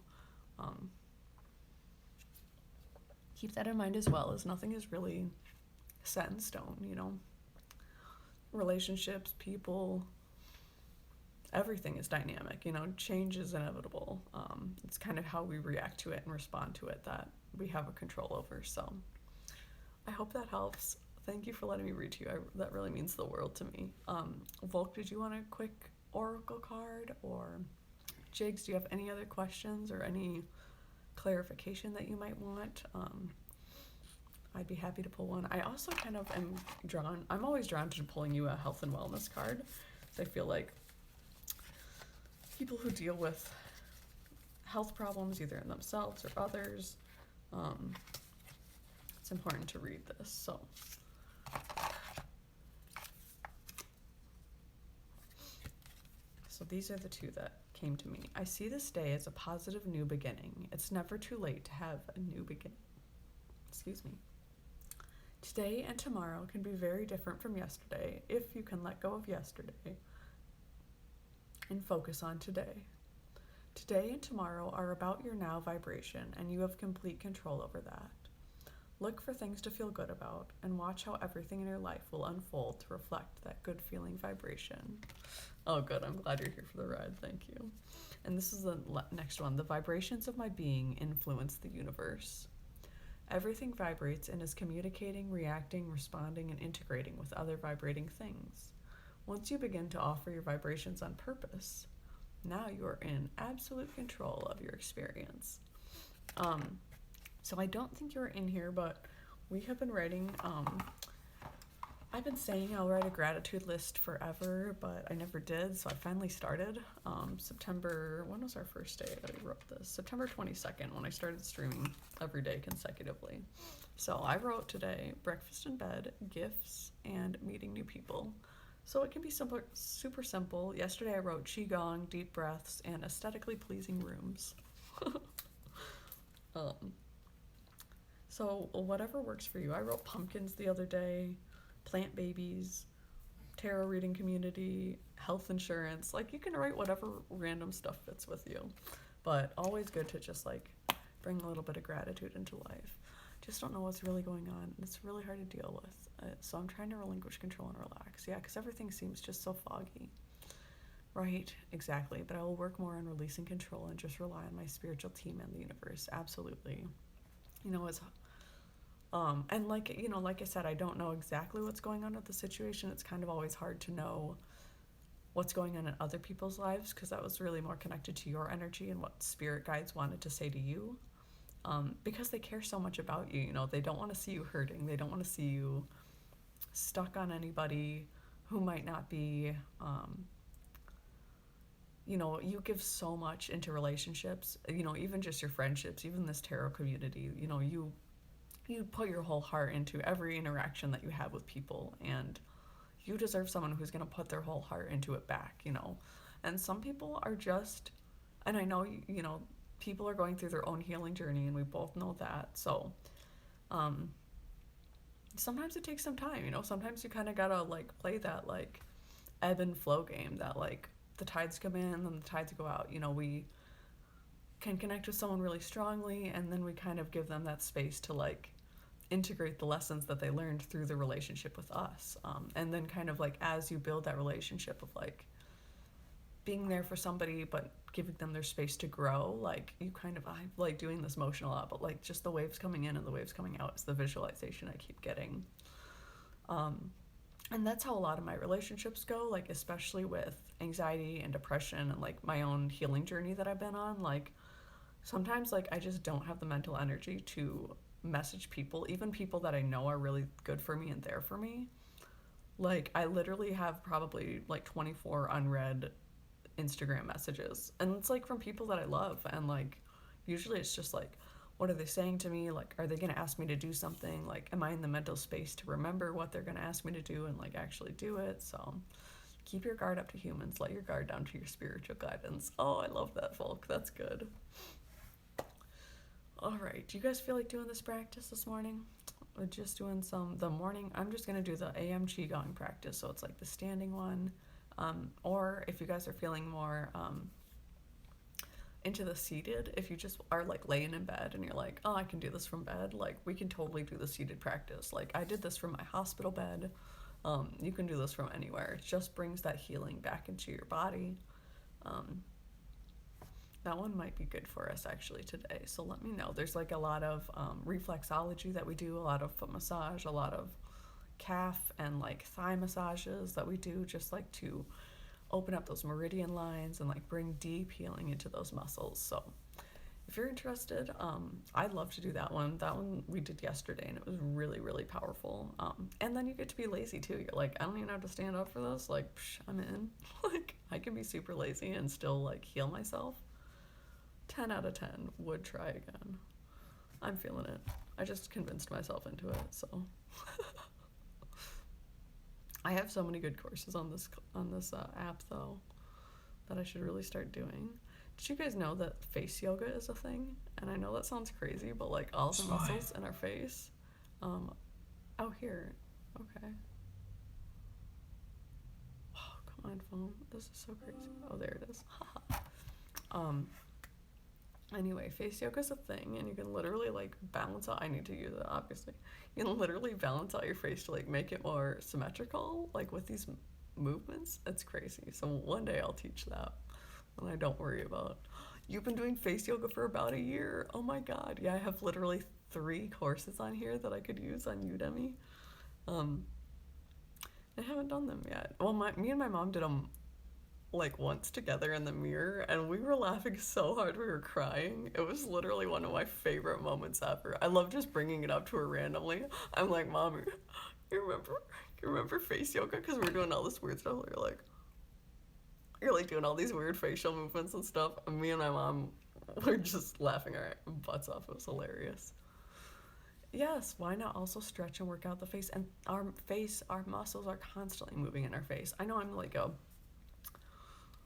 keep that in mind as well, as nothing is really set in stone, you know. Relationships, people, everything is dynamic, you know. Change is inevitable. It's kind of how we react to it and respond to it that we have a control over. So I hope that helps. Thank you for letting me read to you. That really means the world to me. Volk, did you want a quick oracle card? Or Jigs, do you have any other questions or any clarification that you might want? I'd be happy to pull one. I also kind of I'm always drawn to pulling you a health and wellness card. So I feel like people who deal with health problems, either in themselves or others, it's important to read this. So these are the two that came to me. I see this day as a positive new beginning. It's never too late to have a new beginning. Excuse me. Today and tomorrow can be very different from yesterday if you can let go of yesterday and focus on today. Today and tomorrow are about your now vibration, and you have complete control over that. Look for things to feel good about and watch how everything in your life will unfold to reflect that good feeling vibration. Oh, good. I'm glad you're here for the ride. Thank you. And this is the next one. The vibrations of my being influence the universe. Everything vibrates and is communicating, reacting, responding, and integrating with other vibrating things. Once you begin to offer your vibrations on purpose, now you are in absolute control of your experience. So I don't think you're in here, but we have been writing, I've been saying I'll write a gratitude list forever, but I never did, so I finally started. When was our first day that I wrote this? September 22nd, when I started streaming every day consecutively. So I wrote today, breakfast in bed, gifts, and meeting new people. So it can be simple, super simple. Yesterday I wrote qigong, deep breaths, and aesthetically pleasing rooms. So whatever works for you. I wrote pumpkins the other day, plant babies, tarot reading community, health insurance. Like, you can write whatever random stuff fits with you, but always good to just like bring a little bit of gratitude into life. Just don't know what's really going on, and it's really hard to deal with. So I'm trying to relinquish control and relax. Yeah, because everything seems just so foggy. Right, exactly. But I will work more on releasing control and just rely on my spiritual team and the universe. Absolutely. You know, it's and like, you know, like I said, I don't know exactly what's going on with the situation. It's kind of always hard to know what's going on in other people's lives, because that was really more connected to your energy and what spirit guides wanted to say to you. Because they care so much about you, you know, they don't want to see you hurting. They don't want to see you stuck on anybody who might not be, you know, you give so much into relationships, you know, even just your friendships, even this tarot community, you know, you put your whole heart into every interaction that you have with people, and you deserve someone who's going to put their whole heart into it back, you know. And some people are just, and I know, you know, people are going through their own healing journey, and we both know that. So sometimes it takes some time, you know. Sometimes you kind of gotta like play that like ebb and flow game, that like the tides come in and the tides go out. You know, we can connect with someone really strongly, and then we kind of give them that space to like integrate the lessons that they learned through the relationship with us. And then kind of like as you build that relationship of like being there for somebody but giving them their space to grow, like you kind of, I like doing this motion a lot, but like just the waves coming in and the waves coming out is the visualization I keep getting. And that's how a lot of my relationships go, like especially with anxiety and depression and like my own healing journey that I've been on. Like sometimes like I just don't have the mental energy to message people, even people that I know are really good for me and there for me. Like I literally have probably like 24 unread Instagram messages, and it's like from people that I love, and like usually it's just like, what are they saying to me? Like, are they going to ask me to do something? Like, am I in the mental space to remember what they're going to ask me to do and like actually do it? So keep your guard up to humans, let your guard down to your spiritual guidance. Oh, I love that, folk. That's good. All right, do you guys feel like doing this practice this morning? We're just doing the morning, I'm just going to do the AM Qigong practice, so it's like the standing one. Or if you guys are feeling more into the seated, if you just are like laying in bed and you're like, oh, I can do this from bed, like we can totally do the seated practice. Like I did this from my hospital bed. You can do this from anywhere. It just brings that healing back into your body. That one might be good for us actually today, so let me know. There's like a lot of reflexology that we do, a lot of foot massage, a lot of calf and like thigh massages that we do, just like to open up those meridian lines and like bring deep healing into those muscles. So if you're interested, I'd love to do that one. That one we did yesterday, and it was really, really powerful. And then you get to be lazy too. You're like, I don't even have to stand up for this. Like, I'm in. Like, I can be super lazy and still like heal myself. 10 out of 10 would try again. I'm feeling it. I just convinced myself into it, so. I have so many good courses on this app though that I should really start doing. Did you guys know that face yoga is a thing? And I know that sounds crazy, but like all the muscles in our face. Oh, here. Okay. Oh, come on, phone. This is so crazy. Oh, there it is. Anyway, face yoga is a thing, and you can literally like balance out. I need to use it, obviously. You can literally balance out your face to like make it more symmetrical, like with these movements. It's crazy. So one day I'll teach that, and I don't worry about, You've been doing face yoga for about a year. Oh my god. Yeah, I have literally 3 courses on here that I could use on Udemy. I haven't done them yet. Well, me and my mom did them like once together in the mirror, and we were laughing so hard we were crying. It was literally one of my favorite moments ever. I love just bringing it up to her randomly. I'm like, Mom, you remember face yoga? Because we're doing all this weird stuff. You're like doing all these weird facial movements and stuff. And me and my mom were just laughing our butts off. It was hilarious. Yes, why not also stretch and work out the face? And our muscles are constantly moving in our face. I know I'm like a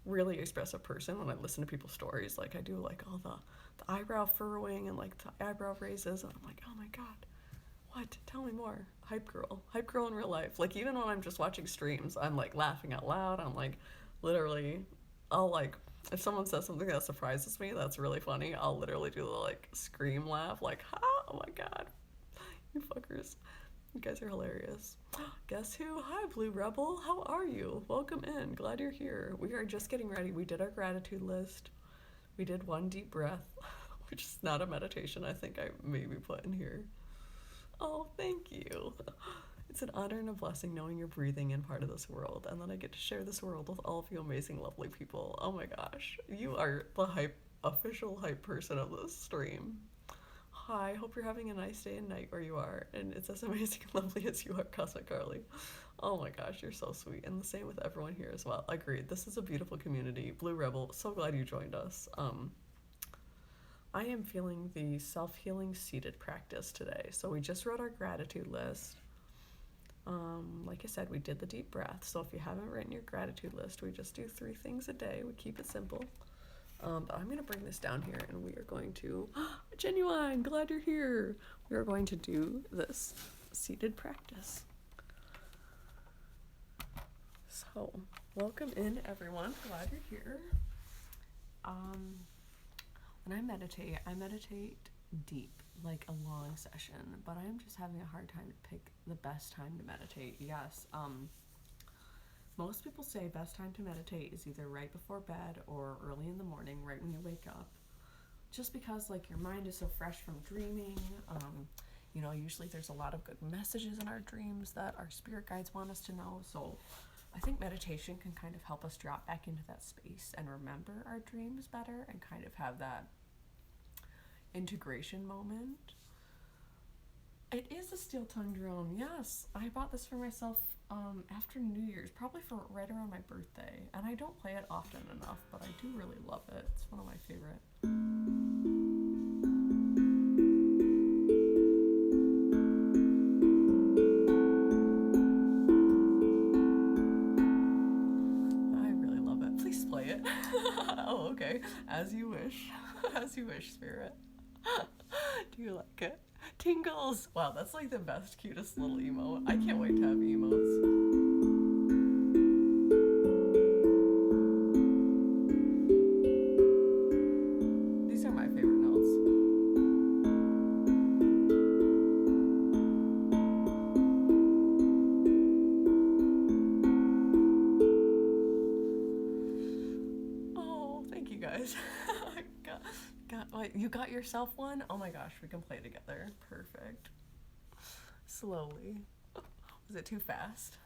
really expressive person when I listen to people's stories. Like I do like all the eyebrow furrowing and like the eyebrow raises, and I'm like, oh my god, what? Tell me more. Hype girl in real life. Like even when I'm just watching streams, I'm like laughing out loud. I'm like literally, I'll like, if someone says something that surprises me that's really funny, I'll literally do the like scream laugh, like, ha, oh my god, you fuckers. You guys are hilarious. Guess who? Hi, Blue Rebel. How are you? Welcome in. Glad you're here. We are just getting ready. We did our gratitude list. We did 1 deep breath, which is not a meditation. I think I maybe put in here. Oh, thank you. It's an honor and a blessing knowing you're breathing in part of this world, and then I get to share this world with all of you amazing, lovely people. Oh my gosh. You are the official hype person of this stream. Hi, hope you're having a nice day and night where you are, and it's as amazing and lovely as you are, Cosmic Carly. Oh my gosh, you're so sweet, and the same with everyone here as well. Agreed, this is a beautiful community. Blue Rebel, so glad you joined us. I am feeling the self-healing seated practice today. So we just wrote our gratitude list. Like I said, we did the deep breath. So if you haven't written your gratitude list, we just do 3 things a day. We keep it simple. But I'm going to bring this down here, and we are going to, Genuine, glad you're here. We are going to do this seated practice. So, welcome in, everyone. Glad you're here. When I meditate deep, like a long session, but I'm just having a hard time to pick the best time to meditate. Yes, most people say best time to meditate is either right before bed or early in the morning, right when you wake up. Just because like your mind is so fresh from dreaming. Usually there's a lot of good messages in our dreams that our spirit guides want us to know. So I think meditation can kind of help us drop back into that space and remember our dreams better and kind of have that integration moment. It is a steel tongue drone, yes. I bought this for myself after New Year's, probably for right around my birthday. And I don't play it often enough, but I do really love it. It's one of my favorite. I really love it. Please play it. Oh, okay. As you wish. As you wish, Spirit. Do you like it? Tingles! Wow, that's like the best, cutest little emote. I can't wait to have emotes. These are my favorite notes. Oh, thank you guys. You got yourself one? Oh my gosh, we can play together. Perfect. Slowly. Was it too fast?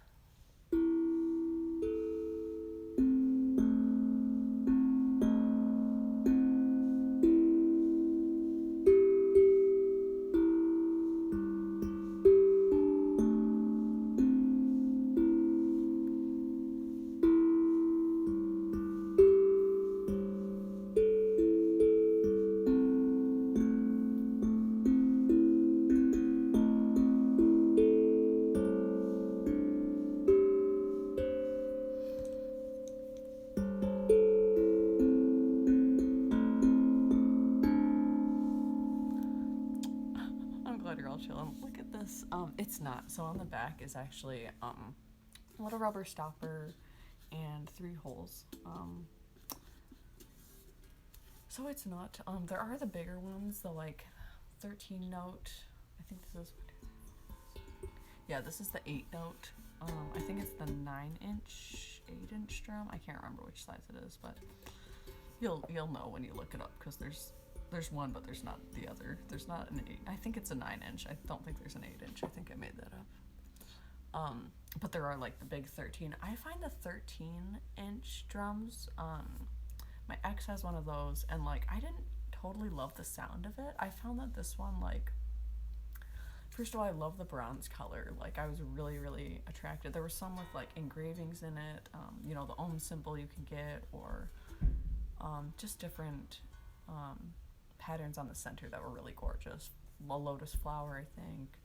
Look at this. It's not. So on the back is actually a little rubber stopper and 3 holes. So it's not. There are the bigger ones, the like 13 note. I think this is. Yeah, this is the 8 note. I think it's the 9-inch, 8-inch drum. I can't remember which size it is, but You'll know when you look it up because there's one, but there's not the other. There's not an 8. I think it's a 9-inch. I don't think there's an 8-inch. I think I made that up. But there are like the big 13. I find the 13-inch drums. My ex has one of those, and like I didn't totally love the sound of it. I found that this one, like, first of all, I love the bronze color. Like, I was really, really attracted. There were some with like engravings in it. You know, the Ohm symbol you can get, or just different patterns on the center that were really gorgeous. A lotus flower, I think.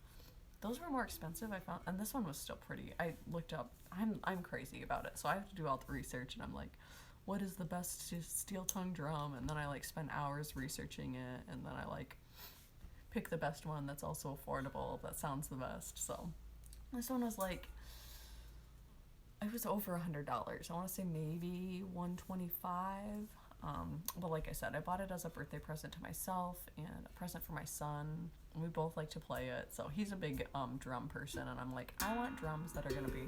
Those were more expensive, I found, and this one was still pretty. I looked up. I'm crazy about it, so I have to do all the research, and I'm like, what is the best steel tongue drum? And then I like spend hours researching it, and then I like pick the best one that's also affordable, that sounds the best. So this one was like, it was over $100. I want to say maybe $125. But like I said, I bought it as a birthday present to myself and a present for my son. And we both like to play it. So he's a big drum person, and I'm like, I want drums that are gonna be,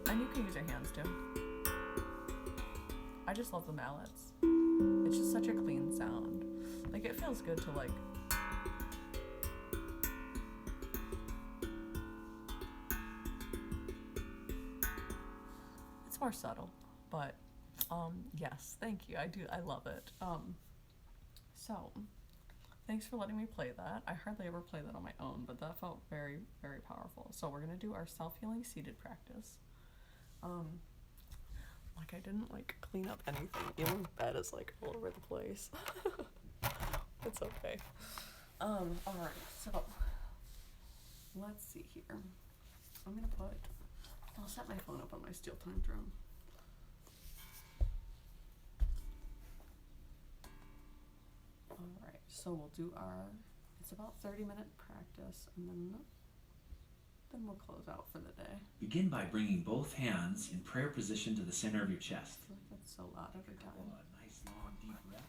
and you can use your hands too. I just love the mallets. It's just such a clean sound. Like, it feels good to like it's more subtle, but yes, thank you. I love it. So thanks for letting me play that. I hardly ever play that on my own, but that felt very, very powerful. So we're gonna do our self-healing seated practice. Like, I didn't like clean up anything. Even the bed is like all over the place. It's okay. All right. So let's see here. I'll set my phone up on my steel tongue drum. Alright, so we'll do it's about 30-minute practice, and then we'll close out for the day. Begin by bringing both hands in prayer position to the center of your chest. I feel like that's so loud every time. Nice long deep breath.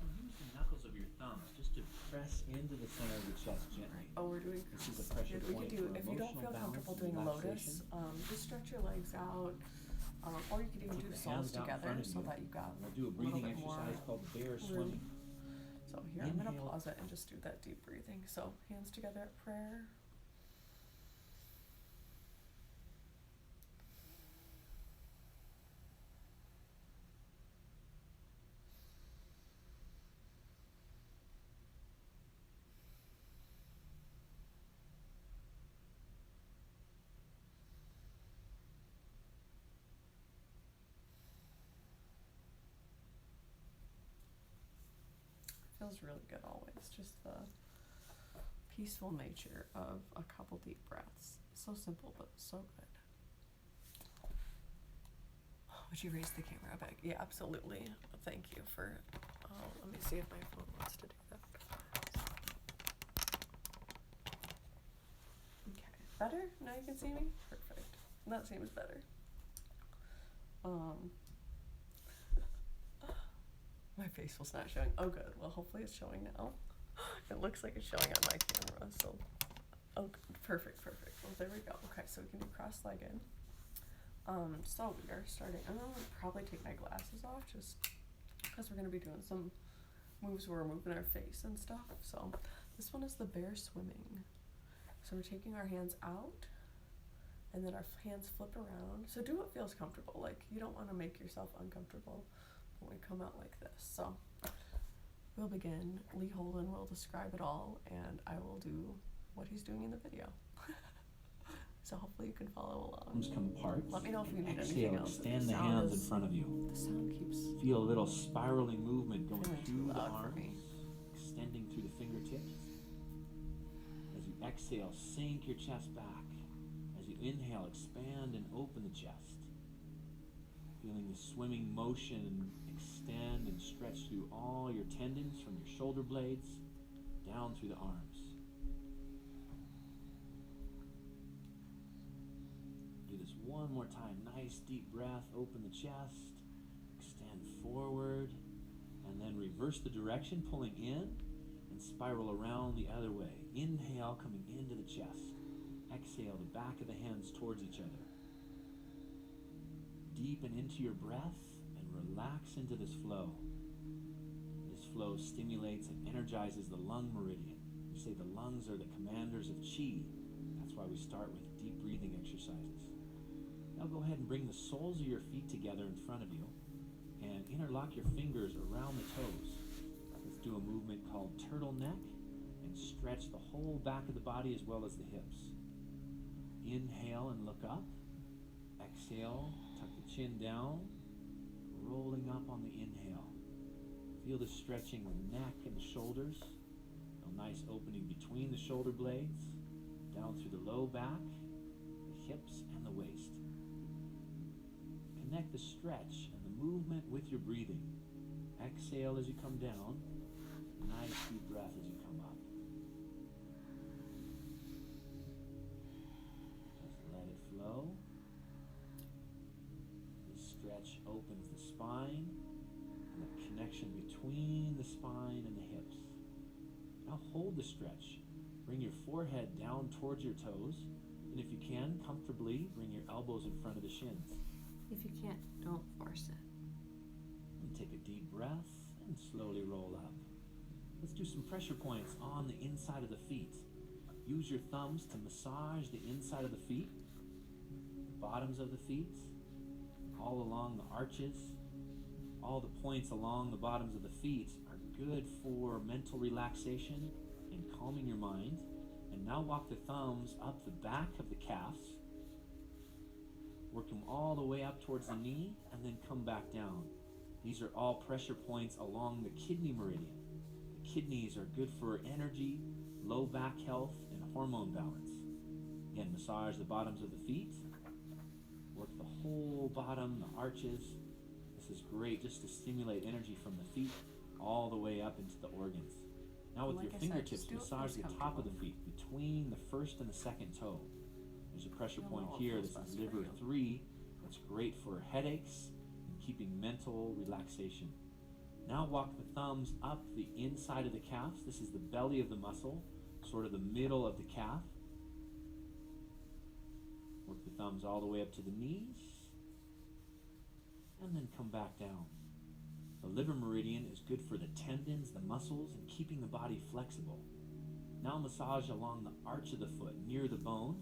And use the knuckles of your thumbs just to press into the center of your chest gently. Oh, we're doing. This is a pressure point for If you don't feel comfortable doing lotus, just stretch your legs out, or you could even do soles together so that you got We'll do a breathing exercise called bear swimming. So here, I'm gonna pause it and just do that deep breathing. So hands together at prayer. Feels really good always. Just the peaceful nature of a couple deep breaths. So simple, but so good. Would you raise the camera back? Yeah, absolutely. Thank you for, let me see if my phone wants to do that. Okay, better? Now you can see me? Perfect. That seems better. My face was not showing. Oh, good. Well, hopefully it's showing now. It looks like it's showing on my camera, so. Oh, good. Perfect. Well, there we go. Okay, so we can do cross-legged. So we are starting. I'm gonna probably take my glasses off just because we're gonna be doing some moves where we're moving our face and stuff. So this one is the bear swimming. So we're taking our hands out, and then our hands flip around. So do what feels comfortable. Like, you don't want to make yourself uncomfortable when we come out like this. So we'll begin. Lee Holden will describe it all, and I will do what he's doing in the video. So hopefully you can follow along. Arms come apart. Let me know if you need Exhale, anything else. extend the hands in front of you. The sound keeps Feel a little spiraling movement going feeling too through the loud for arms, me. extending through the fingertips. As you exhale, sink your chest back. As you inhale, expand and open the chest. Feeling the swimming motion extend and stretch through all your tendons from your shoulder blades down through the arms. Do this one more time. Nice deep breath. Open the chest. Extend forward. And then reverse the direction, pulling in and spiral around the other way. Inhale, coming into the chest. Exhale, the back of the hands towards each other. Deepen into your breath and relax into this flow. This flow stimulates and energizes the lung meridian. We say the lungs are the commanders of chi. That's why we start with deep breathing exercises. Now go ahead and bring the soles of your feet together in front of you and interlock your fingers around the toes. Let's do a movement called turtleneck and stretch the whole back of the body as well as the hips. Inhale and look up. Exhale, tuck the chin down, rolling up on the inhale. Feel the stretching the neck and the shoulders. A nice opening between the shoulder blades, down through the low back, the hips, and the waist. Connect the stretch and the movement with your breathing. Exhale as you come down. Nice deep breath as you come up. Just let it flow. This stretch opens the spine and the connection between the spine and the hips. Now hold the stretch. Bring your forehead down towards your toes, and if you can, comfortably bring your elbows in front of the shins. If you can't, don't force it. And take a deep breath and slowly roll up. Let's do some pressure points on the inside of the feet. Use your thumbs to massage the inside of the feet, the bottoms of the feet, all along the arches. All the points along the bottoms of the feet are good for mental relaxation and calming your mind. And now walk the thumbs up the back of the calves. Work them all the way up towards the knee and then come back down. These are all pressure points along the kidney meridian. The kidneys are good for energy, low back health, and hormone balance. Again, massage the bottoms of the feet. Work the whole bottom, the arches. This is great just to stimulate energy from the feet all the way up into the organs. Now with Like your I said, fingertips, just do it massage the what's top of the comfortable. feet between the first and the second toe. There's a pressure You'll point know what here. feels This is best for liver you. 3. That's great for headaches and keeping mental relaxation. Now walk the thumbs up the inside of the calves. This is the belly of the muscle, sort of the middle of the calf. Work the thumbs all the way up to the knees, and then come back down. The liver meridian is good for the tendons, the muscles, and keeping the body flexible. Now massage along the arch of the foot, near the bone.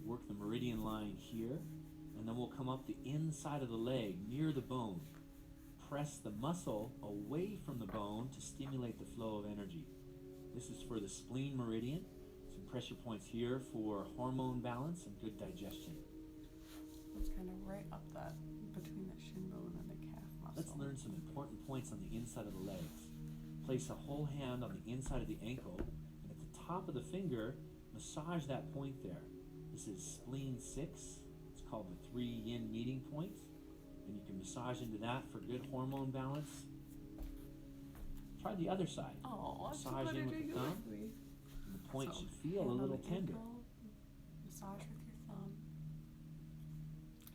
Work the meridian line here, and then we'll come up the inside of the leg, near the bone. Press the muscle away from the bone to stimulate the flow of energy. This is for the spleen meridian. Some pressure points here for hormone balance and good digestion. It's kind of right up that between the shin bone and the calf muscle. Let's learn some important points on the inside of the legs. Place a whole hand on the inside of the ankle, and at the top of the finger, massage that point there. This is spleen 6. It's called the 3 yin meeting point, and you can massage into that for good hormone balance. Try the other side. Oh, that's Massage what in I with do the thumb, usually. and the point So, should feel a hand on little the tender. ankle, massage with your thumb.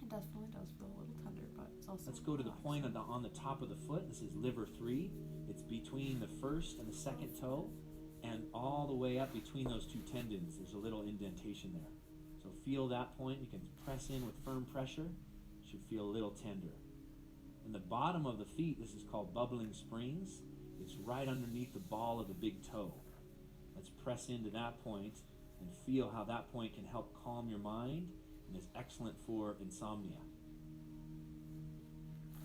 It definitely does feel a little tender, but it's also Let's go to the point relaxing. on the top of the foot. This is liver 3. It's between the first and the second toe, and all the way up between those two tendons. There's a little indentation there. So feel that point. You can press in with firm pressure. Should feel a little tender. In the bottom of the feet, this is called bubbling springs. It's right underneath the ball of the big toe. Let's press into that point and feel how that point can help calm your mind and is excellent for insomnia.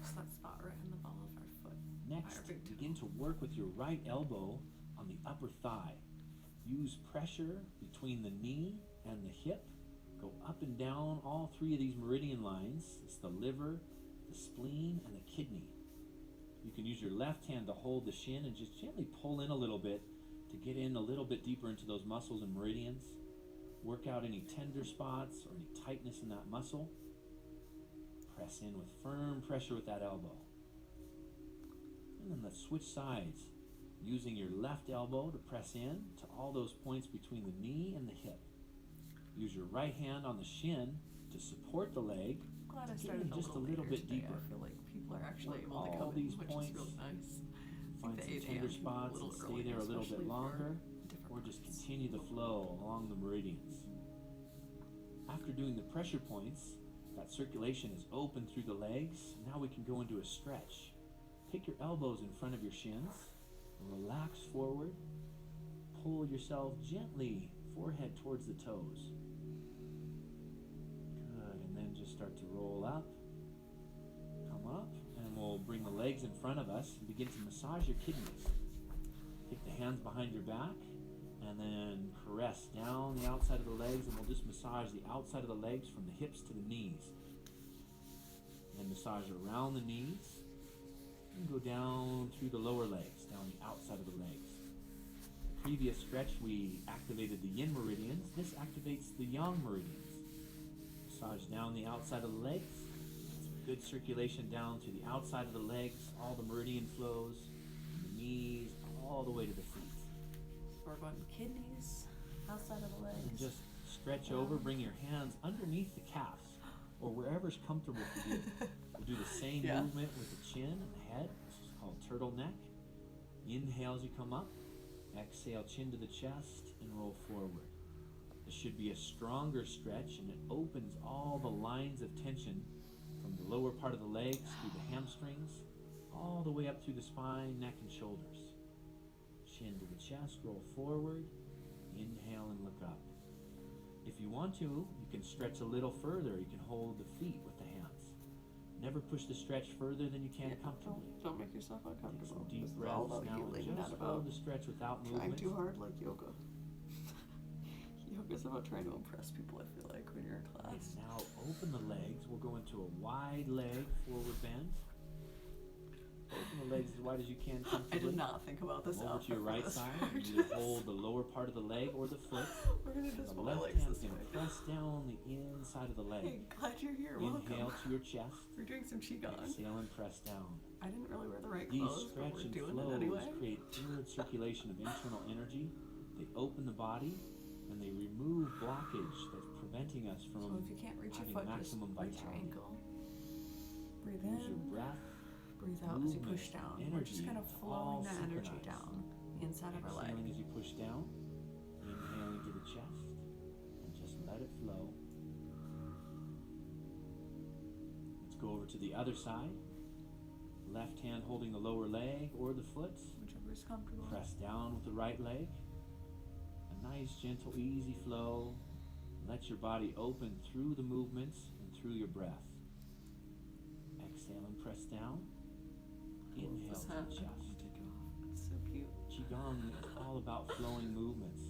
Just that spot right in the ball of our foot. Next, Our big toe. begin to work with your right elbow on the upper thigh. Use pressure between the knee and the hip. Go up and down all 3 of these meridian lines. It's the liver, the spleen, and the kidney. You can use your left hand to hold the shin and just gently pull in a little bit to get in a little bit deeper into those muscles and meridians. Work out any tender spots or any tightness in that muscle. Press in with firm pressure with that elbow. And then let's switch sides, using your left elbow to press in to all those points between the knee and the hip. Use your right hand on the shin to support the leg. Glad I Get started in a just little a little later bit today. deeper. I feel like people are actually Work able to all come these in, which points. is really nice. Find the some 8 tender a.m. spots little and stay early, there a little especially bit if you're longer, different or just parts. continue the flow along the meridians. After doing the pressure points, That circulation is open through the legs. Now we can go into a stretch. Take your elbows in front of your shins. Relax forward. Pull yourself gently, forehead towards the toes. Good, and then just start to roll up. Come up, and we'll bring the legs in front of us and begin to massage your kidneys. Take the hands behind your back, and then caress down the outside of the legs, and we'll just massage the outside of the legs from the hips to the knees. Then massage around the knees, and go down through the lower legs, down the outside of the legs. Previous stretch we activated the yin meridians. This activates the yang meridians. Massage down the outside of the legs. Some good circulation down to the outside of the legs, all the meridian flows, from the knees, all the way to the feet. We're going kidneys, outside of the legs. And just stretch over, bring your hands underneath the calves, or wherever's comfortable for you. We'll do the same movement with the chin and the head. This is called turtleneck. Inhale as you come up. Exhale, chin to the chest, and roll forward. This should be a stronger stretch, and it opens all the lines of tension from the lower part of the legs through the hamstrings, all the way up through the spine, neck, and shoulders. Chin to the chest, roll forward, inhale and look up. If you want to, you can stretch a little further. You can hold the feet with the hands. Never push the stretch further than you can comfortably. Don't make yourself Take uncomfortable. some deep This is all breaths about now and healing, not just about hold the stretch without trying movement. too hard like yoga. Yoga's about trying to impress people, I feel like, when you're in And class. now open the legs. We'll go into a wide leg forward bend. Open the legs as wide as you can I comfortably. did not think about this Come over to outfit your for right this side. practice. You either hold the lower part of the leg or the foot. We're gonna And just the put my left legs hand's this going to way. press down the inside of the leg. Hey, glad you're here. Inhale Welcome. to your chest. We're doing some qigong. Exhale and press down. I didn't really wear the right These clothes, but stretch we're and doing it flows anyway. create good circulation of internal energy. They open the body and they remove blockage that's preventing us So from if you can't reach your having foot, just maximum reach your vitality. ankle. Breathe Use your in, breath. breathe out as you movement, push down. We're energy, just kind of it's flowing all that energy synchronized. down the inside of our leg. Exhaling as you push down. Inhaling to the chest. And just let it flow. Let's go over to the other side. Left hand holding the lower leg or the foot. Whichever is comfortable. Press down with the right leg. A nice, gentle, easy flow. Let your body open through the movements and through your breath. Exhale and press down. Inhale This to hat, the I chest. want to take it off. It's so cute. Qigong is all about flowing movements.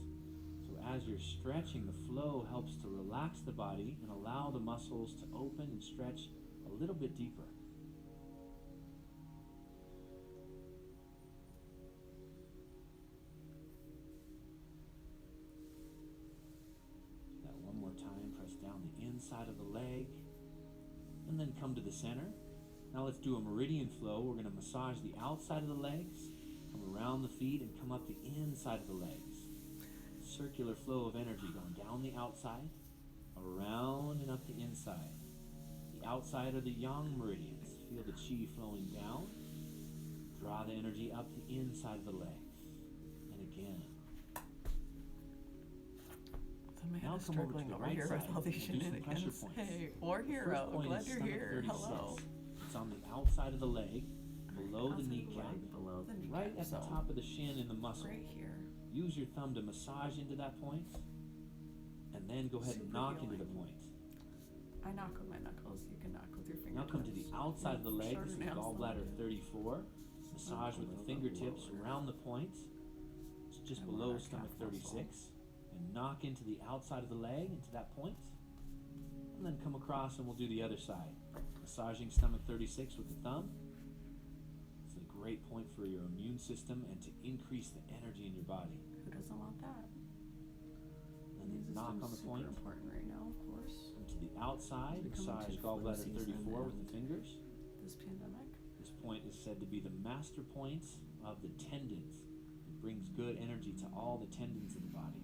So as you're stretching, the flow helps to relax the body and allow the muscles to open and stretch a little bit deeper. Do that one more time. Press down the inside of the leg and then come to the center. Now let's do a meridian flow. We're going to massage the outside of the legs, come around the feet, and come up the inside of the legs. Circular flow of energy going down the outside, around and up the inside. The outside are the yang meridians. Feel the chi flowing down. Draw the energy up the inside of the legs. And again. The man Now is come over to struggling the over right here with side all these and do some pressure shenanigans. points. Hey, war The hero. first point Glad is you're stomach here. 36. Hello. It's on the outside of the leg, below the Outside of kneecap, leg, below the kneecap. right at the so top of the shin in the muscle. right here. Use your thumb to massage into that point, and then go ahead and Super knock into the healing. point. I knock with my knuckles. You can knock with your Now fingertips. come to the outside of the leg. Shorter This is nails than gallbladder I do. 34. Massage with the fingertips around the point. It's just And below our stomach calf muscle. 36. And knock into the outside of the leg, into that point. And then come across and we'll do the other side. Massaging stomach 36 with the thumb. It's a great point for your immune system and to increase the energy in your body. Who doesn't want that? And Immune then knock system's on the super point. important right now, of course. Come to the outside, It's becoming massage too gallbladder flu season 34 with the and- fingers. This pandemic. This point is said to be the master point of the tendons. It brings good energy to all the tendons of the body.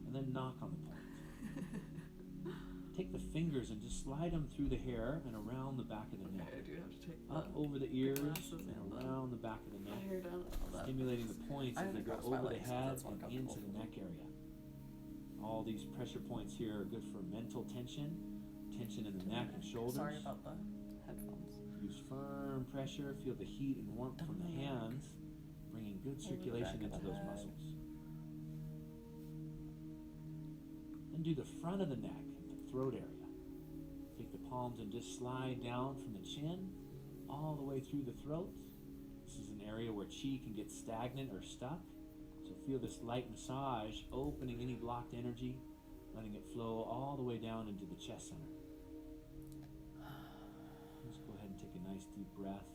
And then knock on the point. Take the fingers and just slide them through the hair and around the back of the neck. Okay, I do have to take Up over the ears glasses and and the around the back of the my neck. hair down and all that. Stimulating the points I as they didn't go cross my over the legs, head that's more and into comfortable the for me. neck area. All these pressure points here are good for mental tension, tension in the neck and shoulders. Sorry about the headphones. Use firm pressure. Feel the heat and warmth from the hands, bringing good circulation into those muscles. Then do the front of the neck, the throat area. Take the palms and just slide down from the chin all the way through the throat. This is an area where chi can get stagnant or stuck. So feel this light massage, opening any blocked energy, letting it flow all the way down into the chest center. Just go ahead and take a nice deep breath.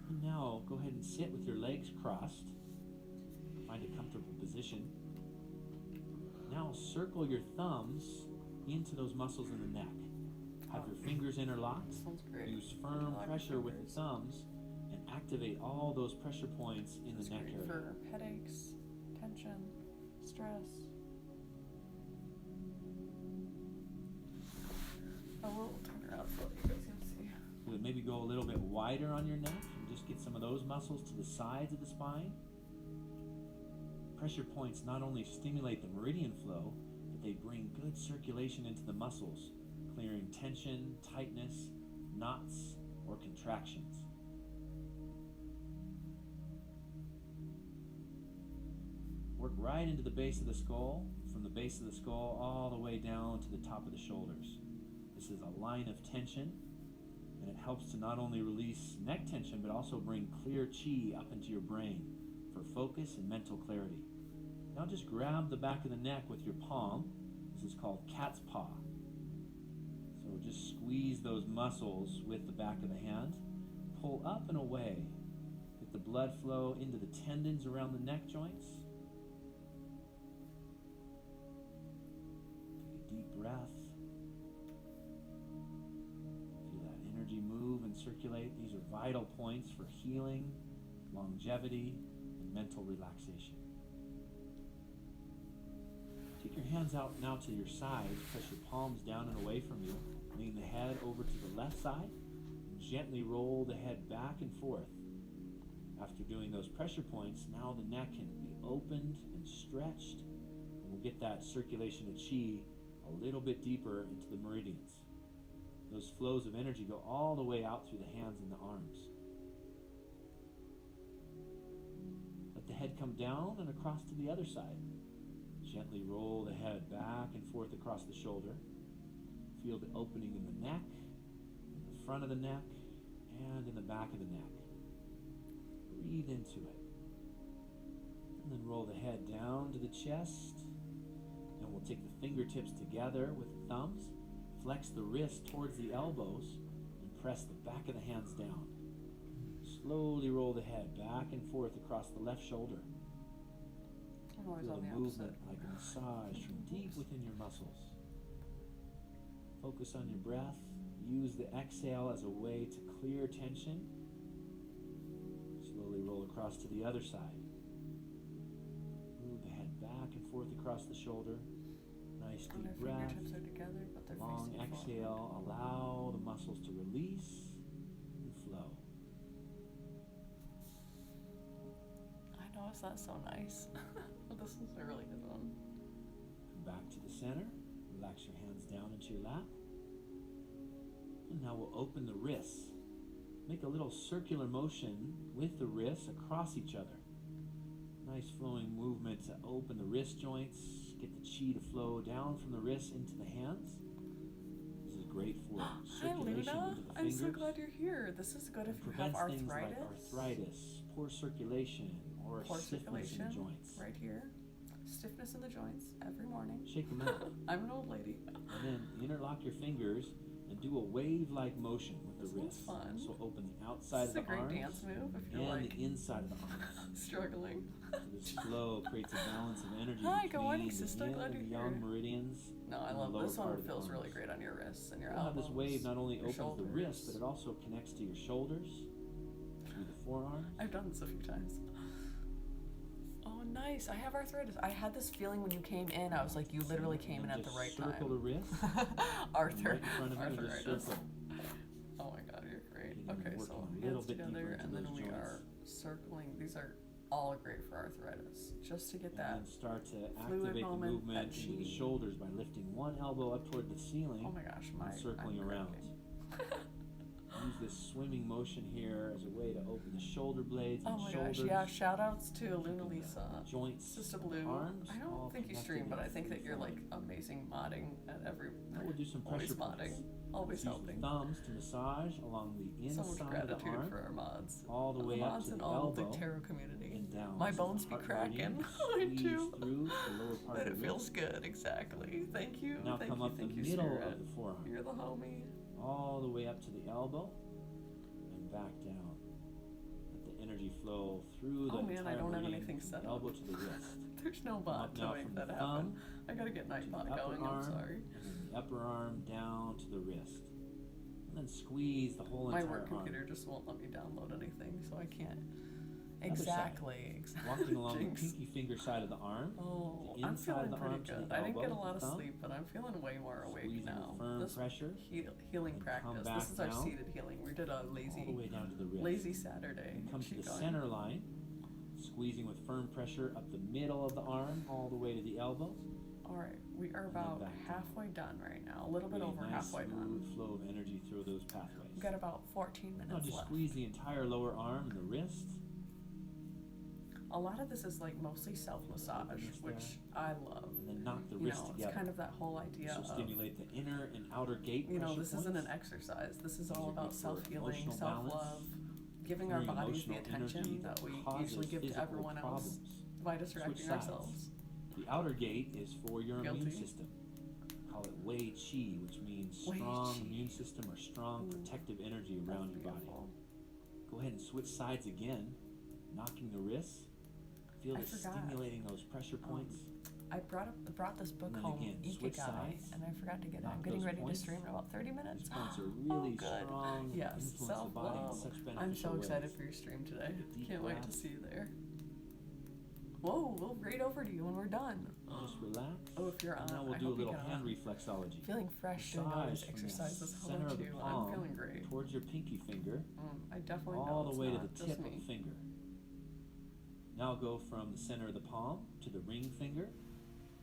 And now go ahead and sit with your legs crossed. Find a comfortable position. Now circle your thumbs into those muscles in the neck. Have your fingers interlocked. Sounds great. Use firm pressure with the thumbs and activate all those pressure points in the neck Great area. for headaches, tension, stress. I will turn around so that you guys can see. Good. Maybe go a little bit wider on your neck and just get some of those muscles to the sides of the spine. Pressure points not only stimulate the meridian flow, but they bring good circulation into the muscles, clearing tension, tightness, knots, or contractions. Work right into the base of the skull, from the base of the skull all the way down to the top of the shoulders. This is a line of tension, and it helps to not only release neck tension, but also bring clear chi up into your brain for focus and mental clarity. Now just grab the back of the neck with your palm. This is called cat's paw. So just squeeze those muscles with the back of the hand. Pull up and away. Get the blood flow into the tendons around the neck joints. Take a deep breath. Feel that energy move and circulate. These are vital points for healing, longevity, and mental relaxation. Take your hands out now to your sides. Press your palms down and away from you. Lean the head over to the left side and gently roll the head back and forth. After doing those pressure points, now the neck can be opened and stretched, and we'll get that circulation of chi a little bit deeper into the meridians. Those flows of energy go all the way out through the hands and the arms. Let the head come down and across to the other side. Gently roll the head back and forth across the shoulder. Feel the opening in the neck, in the front of the neck, and in the back of the neck. Breathe into it. And then roll the head down to the chest. And we'll take the fingertips together with the thumbs. Flex the wrist towards the elbows and press the back of the hands down. Slowly roll the head back and forth across the left shoulder. I'm always Feel on the the movement opposite. like a massage from deep within your muscles. Focus on your breath. Use the exhale as a way to clear tension. Slowly roll across to the other side. Move the head back and forth across the shoulder. Nice And deep our breath. fingertips are together, but they're Long facing forward. exhale. Allow the muscles to release and flow. I know, is that so nice? But this is a really good one. Come back to the center. Relax your hands down into your lap. And now we'll open the wrists. Make a little circular motion with the wrists across each other. Nice flowing movement to open the wrist joints. Get the chi to flow down from the wrists into the hands. This is great for Hi, circulation Luna. into the I'm fingers. so glad you're here. This is good if It you have prevents things like arthritis. arthritis, poor circulation, or Poor stiffness in the circulation, joints. right here. Stiffness in the joints every morning. Shake them out. I'm an old lady. And then interlock your fingers and do a wave-like motion with the This wrists. one's fun. So open the outside This is of a the great arms dance move if you're and like the inside of the arms. struggling. So this flow creates a balance of energy Hi, good between morning, the sister. yin Glad and the you're yang here. meridians. No, I and the love lower this part one. of the Feels really arms. great on your wrists and your We'll have elbows. this wave not only your opens the wrist, but shoulders. it also connects to your shoulders, through the forearms. I've done this a few times. Oh, nice. I have arthritis. I had this feeling when you came in. I was like, you literally came in And at the just right circle time. the wrist. Arthur. Right in front of you and just Arthritis. circle. Oh my god, you're great. Getting Okay, working so a little hands bit deeper together, into and then those we joints. are circling. These are all great for arthritis. Just to get And that. then start to fluid activate the moment, movement that into the chi. shoulders by lifting one elbow up toward the ceiling Oh my gosh, my and circling I'm around. cracking. Use this swimming motion here as a way to open the shoulder blades and Oh my shoulders. gosh, yeah, shout outs to Keeping Luna the Lisa. joints, Sister and Blue. arms I all don't think you connected stream, but and I think that free you're like flowing. amazing modding at every. Now we'll do some Always pressure points. modding, always Use the helping. thumbs to massage along the So much inside of gratitude the arm, for our mods. all the way up mods to and the all of the elbow tarot community. and down. My So bones the be heart meridian, cracking. Mine squeeze too. through the lower part But of it the feels wrist. good, exactly. Thank you. Now thank come you, up the thank you, middle Spirit. of the forearm, You're the homie. all the way up to the elbow and back down. Let the energy flow through the Oh man, I entire don't have meridian anything from set the up. elbow to the wrist. There's no Come bot up now to make from that the happen. thumb I gotta get to the Nightbot upper going, I'm arm, sorry. and then the upper arm down to the wrist. And then squeeze the whole My entire work computer arm. just won't let me download anything, so I can't. Other side. Exactly. Walking along Jinx. the pinky finger side of the arm. Oh, the I'm inside feeling of the pretty arm to good. the I didn't get a elbow, lot of thumb. sleep, but I'm feeling way more awake Squeezing now. with firm This pressure. healing And practice. come This back is our down. seated healing. We did a All the lazy, way down to the wrist. lazy Saturday. Come to the Qigong. center line, squeezing with firm pressure up the middle of the arm, all the way to the elbow. All right, we are And then about back down. halfway done right now. A little bit Create over a nice halfway smooth done. flow of energy through those pathways. We've got about 14 Now minutes just left. squeeze the entire lower arm and the wrist. A lot of this is like mostly self-massage, Openness which I love. And then knock the You wrist know, together. it's kind of that whole idea This will of, stimulate the inner and outer gate you know, pressure this isn't an points. exercise. This is These all are about good for self-healing, emotional self-love, balance, giving our clearing bodies the emotional energy attention that we causes usually give to physical everyone else problems. by distracting Switch sides. ourselves. The outer gate is for your immune Guilty. system. Call it Wei Qi, which means Wei strong Qi. immune system or strong Ooh, protective energy That's around your body. beautiful. Go ahead and switch sides again, knocking the wrists. Feel I it forgot. stimulating those pressure points. I brought this book And then home, again, switch Ikigai, sides. and I forgot to get it. Knock I'm getting those ready points. to stream in about 30 minutes. These points are Oh, really good. strong, Yes, influence the body in self-love. such beneficial I'm so excited ways. for your stream today. Take a deep Can't wait to breath. see you there. Whoa, we'll raid over to you when we're done. Just relax. Oh, if you're And on, now we'll I do a hope you little get hand on. reflexology. Feeling fresh doing all Massage these from the exercises. Hello center of to the you. I'm palm feeling great. towards your pinky finger, I definitely all know the it's way to not the just tip me. of the finger. Now go from the center of the palm to the ring finger,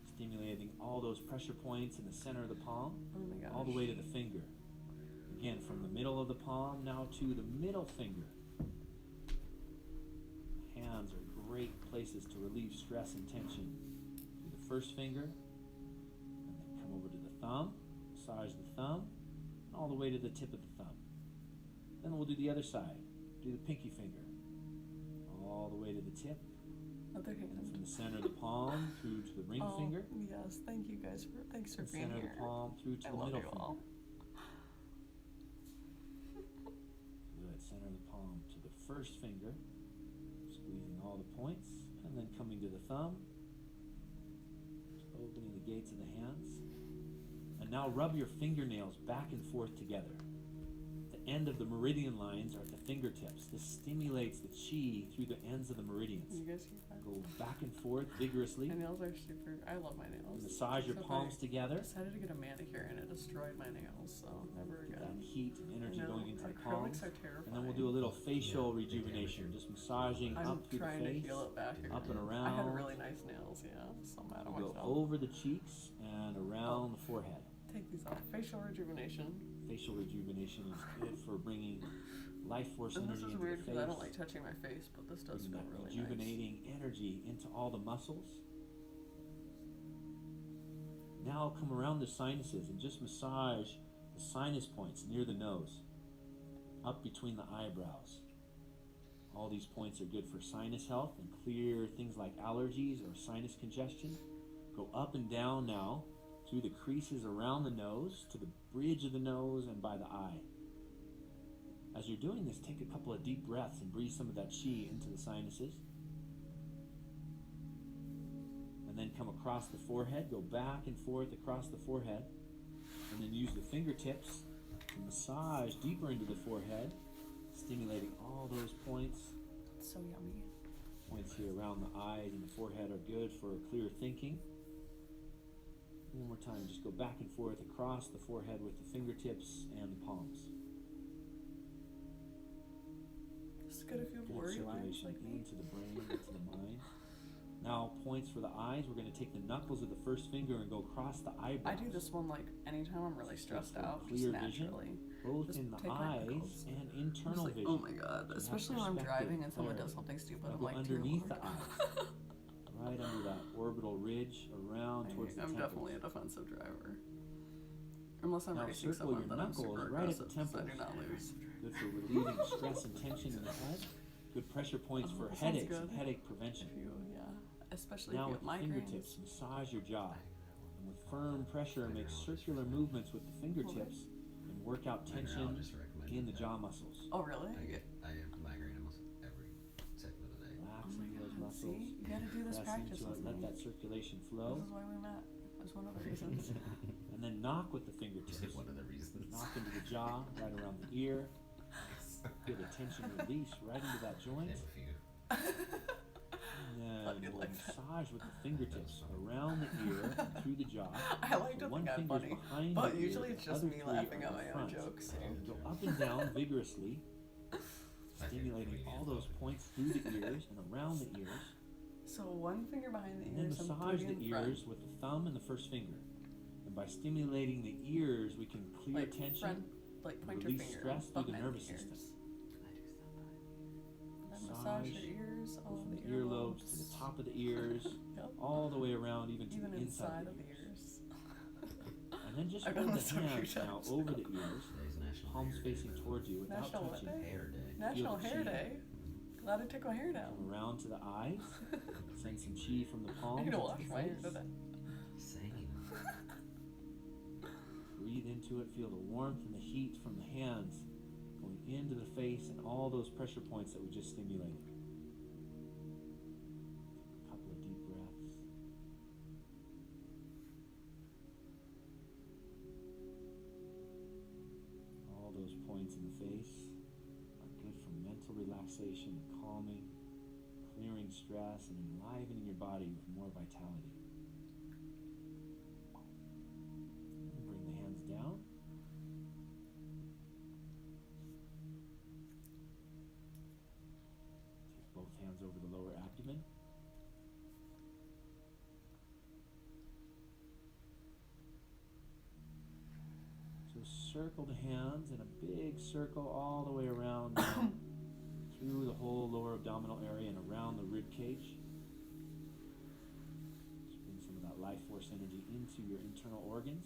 stimulating all those pressure points in the center of the palm, Oh my gosh. all the way to the finger. Again, from the middle of the palm now to the middle finger. Hands are great places to relieve stress and tension. Do the first finger, and then come over to the thumb, massage the thumb, and all the way to the tip of the thumb. Then we'll do the other side. Do the pinky finger, all the way to the tip, Other and hand. from the center of the palm through to the ring Oh, finger, yes. Thank you guys for thanks for and being center of here. the palm through to I the love middle you finger. all. Good. Center of the palm to the first finger, squeezing all the points, and then coming to the thumb, opening the gates of the hands. And now rub your fingernails back and forth together. The end of the meridian lines are at the fingertips. This stimulates the chi through the ends of the meridians. You guys hear that? Go back and forth vigorously. My nails are super. I love my nails. Massage your Except palms I together. decided to get a manicure and it destroyed my nails, so never Get that again. heat and energy No, going into the acrylics palms. are terrifying. And then we'll do a little facial rejuvenation, just massaging I'm up through the trying to face, heal it back again. up and I had around. really nice nails, yeah. So mad at We'll go myself. over the cheeks and around the forehead. Take these off. Facial rejuvenation. Facial rejuvenation is good for bringing life force And this energy is into weird the because face. I don't like touching my face, but this does Bringing feel that really nice. rejuvenating energy into all the muscles. Now come around the sinuses and just massage the sinus points near the nose, up between the eyebrows. All these points are good for sinus health and clear things like allergies or sinus congestion. Go up and down now through the creases around the nose to the bridge of the nose and by the eye. As you're doing this, take a couple of deep breaths and breathe some of that chi into the sinuses. And then come across the forehead, go back and forth across the forehead, and then use the fingertips to massage deeper into the forehead, stimulating all those points. It's so yummy. Points here around the eyes and the forehead are good for clear thinking. One more time, just go back and forth across the forehead with the fingertips and the palms. It's good if you have Good. worries lines circulation like me? into the brain, into the mind. Now, points for the eyes. We're going to take the knuckles of the first finger and go across the eyebrows. I do this one like anytime I'm really This is good stressed for out, just clear vision, naturally. both Just in the take my eyes knuckles. and I'm just internal like, vision. oh my god, You have especially when I'm perspective driving and someone does clarity. something stupid. Now I'm go like, underneath dear the Lord. eyes, right under that orbital ridge, around towards the I'm temples. definitely a defensive driver. Unless I'm Now racing circle someone, your then I'm knuckles super right at the aggressive, so I do temples. not lose. Good for relieving stress and tension in the head. Good pressure points Oh, for that sounds headaches and good. headache prevention. If you, especially Now if with you the have fingertips, migraines. massage your jaw. And with firm pressure, make circular movements with the fingertips and work out tension Neurologist recommended in the that. jaw muscles. Oh really? I have migraine almost every second of the day. Oh Relaxing my those god, muscles. see? You gotta do this Press practice into with it, let me. that circulation This flow. is why we met. That's one of the reasons. And then knock with the You fingertips. said one of the reasons. Knock into the jaw, right around the ear. Feel the tension release right into that I joint. have a few. And Thought then you'd we'll like that. massage with the fingertips around the ear and through the jaw. I like to One think I'm finger's funny, behind but the ear, usually the it's just other me three laughing are at in my own front. jokes. And go up and down vigorously, stimulating all those points through the ears and around the ears. So one finger behind the And then ears, I'm massage putting the in front. ears with the thumb and the first finger. And by stimulating the ears, we can clear Like tension, front, like pointer release finger stress through the behind nervous ears. system. Then massage your ears, Go all from the the earlobes to the top of the ears, Yep. all the way around, even to Even the inside of of the the ears. ears. And then just I've hold done the this a few hands now times. over the ears, Today's National palms Hair Day, facing by the way. towards you without National what touching. day? Hair Day. National the Hair chi. Day. Glad I took my hair down. Come around to the eyes, send some chi from the I palms need to into wash the my hair face. today. Same. Breathe into it, feel the warmth and the heat from the hands going into the face and all those pressure points that we just stimulated. Take a couple of deep breaths. All those points in the face are good for mental relaxation and calming, clearing stress and enlivening your body with more vitality. And bring the hands down. Take both hands over the lower abdomen. So circle the hands in a big circle all the way around now, through the whole lower abdominal area and around the rib cage. Just bring some of that life force energy into your internal organs.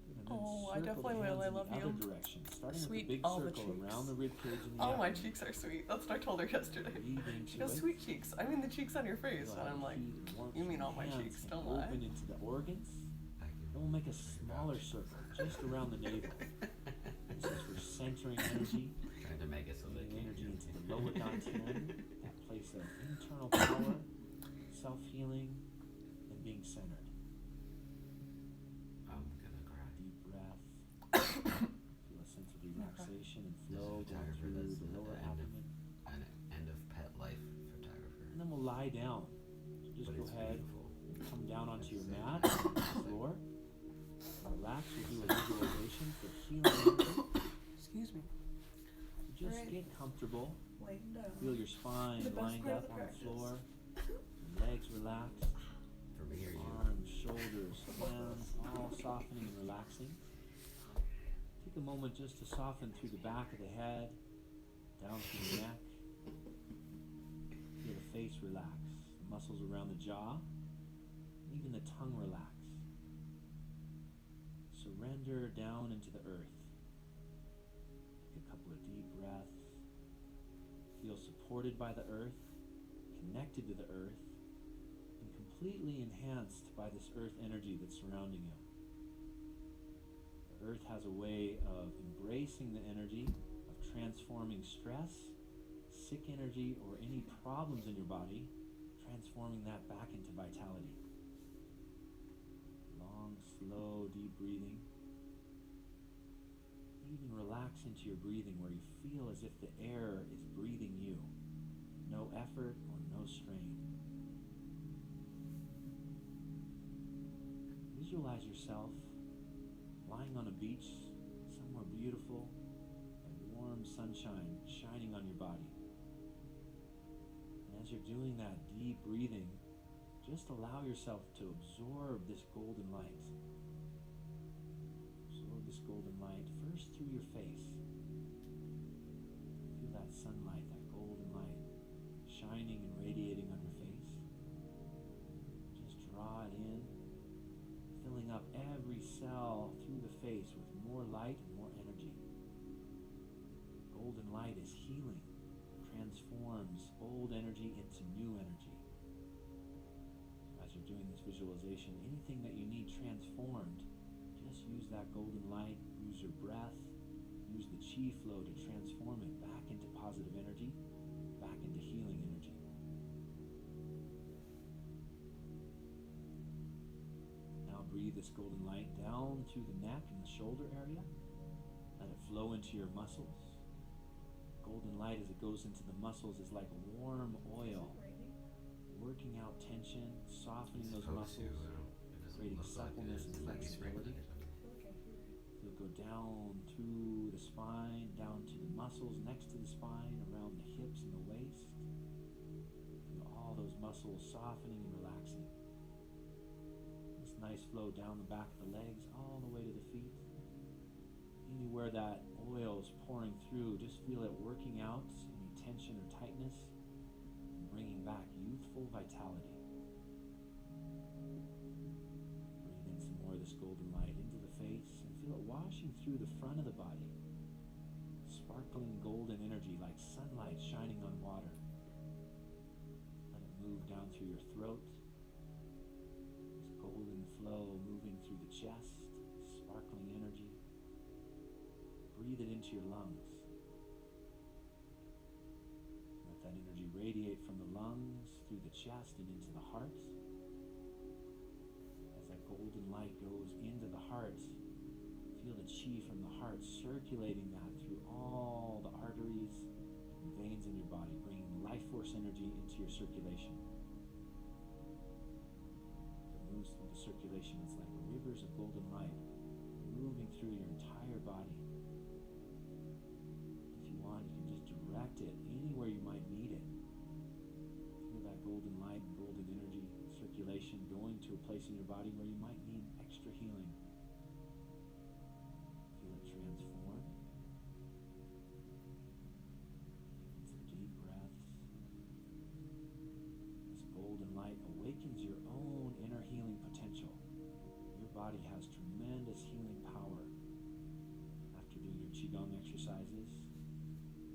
Good, and then Oh, I circle definitely the will. hands I in love the other you. direction, starting Sweet, with a big all the circle cheeks. around the rib cage and the Oh, my abdomen. cheeks are sweet. That's what I told her yesterday. Breathe She into goes, it. sweet cheeks. I mean the cheeks on your face. Feel And how I'm the like, heat and warmth you mean from all my the hands cheeks, can don't lie. open into the organs. Thank you. Then we'll make a smaller circle just around the navel. This is for centering energy, Trying to make it so they bringing can't energy hear into me. the lower dantian, that place of internal power, self-healing, and being centered. I'm gonna cry. Deep breath. Feel a sense of relaxation and flow There's a going photographer through that's the at lower the end of- abdomen. An end of pet life photographer. And then we'll lie down. So just But go it's ahead beautiful. and come down onto your It's mat so on the floor. Relax. We'll do a visualization for healing energy. Excuse me. So just Alright. get comfortable. Laying down. Feel your spine The best lined part of up the on the practice. floor. Legs relaxed. For me or you? Arms, shoulders, hands, all softening and relaxing. Take a moment just to soften through the back of the head, down through the neck. Feel the face relax, the muscles around the jaw, even the tongue relax. Surrender down into the earth. Take a couple of deep breaths. Feel supported by the earth, connected to the earth, and completely enhanced by this earth energy that's surrounding you. The earth has a way of embracing the energy, of transforming stress, sick energy, or any problems in your body, transforming that back into vitality. Long, slow, deep breathing. Even relax into your breathing where you feel as if the air is breathing you. No effort or no strain. Visualize yourself lying on a beach somewhere sunshine shining on your body. And as you're doing that deep breathing, just allow yourself to absorb this golden light. Absorb this golden light first through your face. Feel that sunlight, that golden light shining and radiating on your face. Just draw it in, filling up every cell through the face with more light and more energy. Golden light is healing, transforms old energy into new energy. As you're doing this visualization, anything that you need transformed, just use that golden light, use your breath, use the chi flow to transform it back into positive energy, back into healing energy. Now breathe this golden light down through the neck and the shoulder area. Let it flow into your muscles. Golden light as it goes into the muscles is like warm oil, working out tension, softening those muscles, creating suppleness and flexibility. You'll go down through the spine, down to the muscles next to the spine, around the hips and the waist. Feel all those muscles softening and relaxing. This nice flow down the back of the legs, all the way to the feet. Anywhere that oil is pouring through, just feel it working out any tension or tightness and bringing back youthful vitality. Breathe in some more of this golden light into the face and feel it washing through the front of the body. Sparkling golden energy like sunlight shining on water. Let it move down through your throat. This golden flow moving through the chest, sparkling energy. Breathe it into your lungs. Let that energy radiate from the lungs through the chest and into the heart. As that golden light goes into the heart, feel the chi from the heart circulating that through all the arteries and veins in your body, bringing life force energy into your circulation. It moves through the circulation. It's like rivers of golden light moving through your entire body. You can just direct it anywhere you might need it. Feel that golden light and golden energy circulation going to a place in your body where you might need extra healing. Feel it transform. Taking some deep breaths. This golden light awakens your own inner healing potential. Your body has tremendous healing power. After doing your qigong exercises,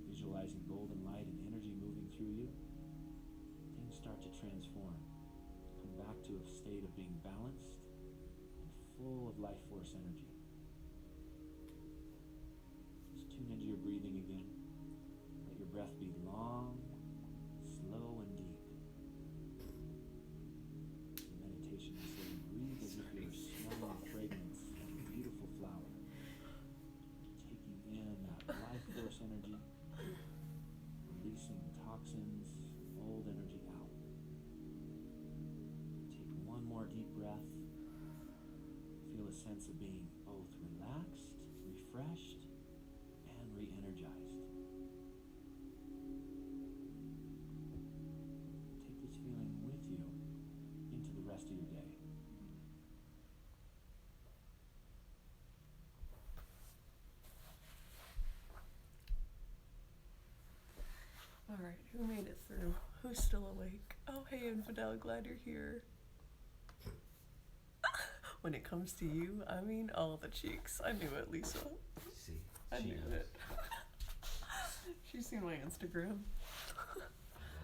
visualizing golden light and energy moving through you, things start to transform. Come back to a state of being balanced and full of life force energy. Just tune into your breathing again. Let your breath be long, slow, and deep. In meditation, you say, breathe as if you're smelling the fragrance of a beautiful flower. Taking in that life force energy, releasing toxins, old energy out. Take one more deep breath. Feel a sense of being both relaxed, refreshed, and re-energized. Take this feeling with you into the rest of your day. All right, who made it through? Who's still awake? Oh, hey, Infidel, glad you're here. When it comes to you, I mean, all the cheeks. I knew it, Lisa. See, I she knew knows. it. She's seen my Instagram. A lot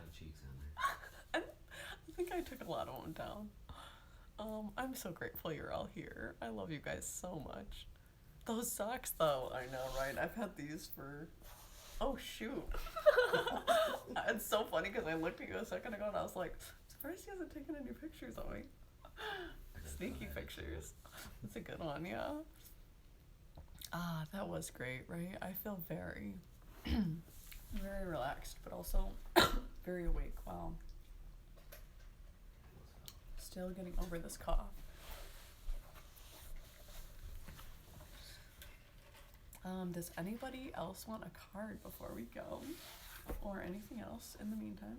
of cheeks on there. I think I took a lot of them down. I'm so grateful you're all here. I love you guys so much. Those socks, though, I know, right? I've had these for... Oh, shoot. It's so funny because I looked at you a second ago and I was like, surprised he hasn't taken any pictures of me. Sneaky pictures. That's a good one, yeah. Ah, that was great, right? I feel very, very relaxed, but also very awake. Wow. Still getting over this cough. Does anybody else want a card before we go? Or anything else in the meantime?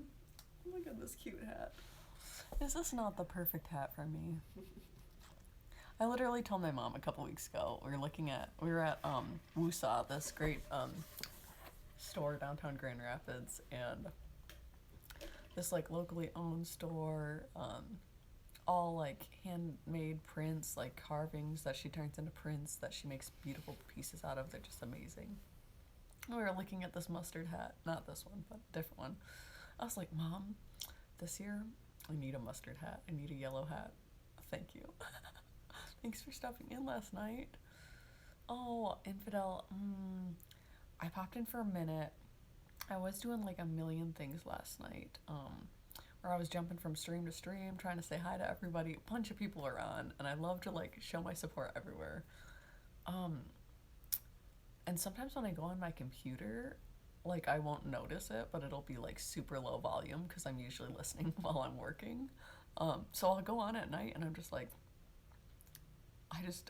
Look at this cute hat. Is this not the perfect hat for me? I literally told my mom a couple weeks ago, we were at Woosaw, this great store downtown Grand Rapids, and this like locally owned store, all like handmade prints, like carvings that she turns into prints that she makes beautiful pieces out of. They're just amazing. We were looking at this mustard hat, not this one, but a different one. I was like, Mom, this year I need a mustard hat. I need a yellow hat. Thank you. Thanks for stopping in last night. Oh, Infidel, I popped in for a minute. I was doing like a million things last night, where I was jumping from stream to stream, trying to say hi to everybody. A bunch of people are on, and I love to like show my support everywhere. And sometimes when I go on my computer, like I won't notice it, but it'll be like super low volume because I'm usually listening while I'm working. So I'll go on at night and I'm just like,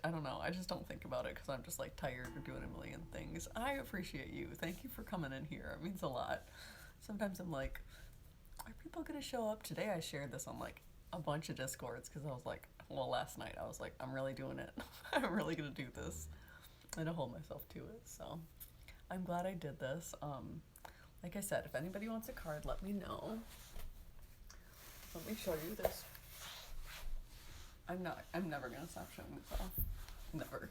I don't know. I just don't think about it because I'm just like tired of doing a million things. I appreciate you. Thank you for coming in here. It means a lot. Sometimes I'm like, are people gonna show up? Today I shared this on like a bunch of Discords because I was like, well, last night I was like, I'm really doing it. I'm really gonna do this. And to hold myself to it. So I'm glad I did this. Like I said, if anybody wants a card, let me know. Let me show you this. I'm never gonna stop showing this off. Never.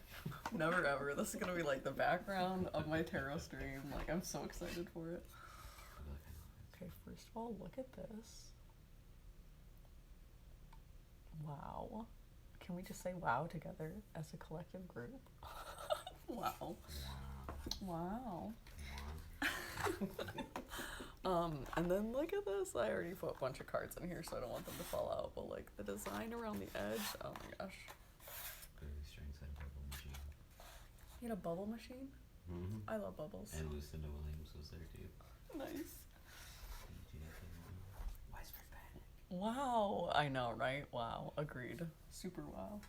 Never ever. This is gonna be like the background of my tarot stream. Like I'm so excited for it. Okay, first of all, look at this. Wow. Can we just say wow together as a collective group? Wow. Wow. And then look at this. I already put a bunch of cards in here, so I don't want them to fall out. But like the design around the edge, oh my gosh. Very strength side bubble machine. You had a bubble machine? Mm-hmm. I love bubbles. And Lucinda Williams was there too. Nice. Wise for panic. Wow. I know, right? Wow. Agreed. Super wow.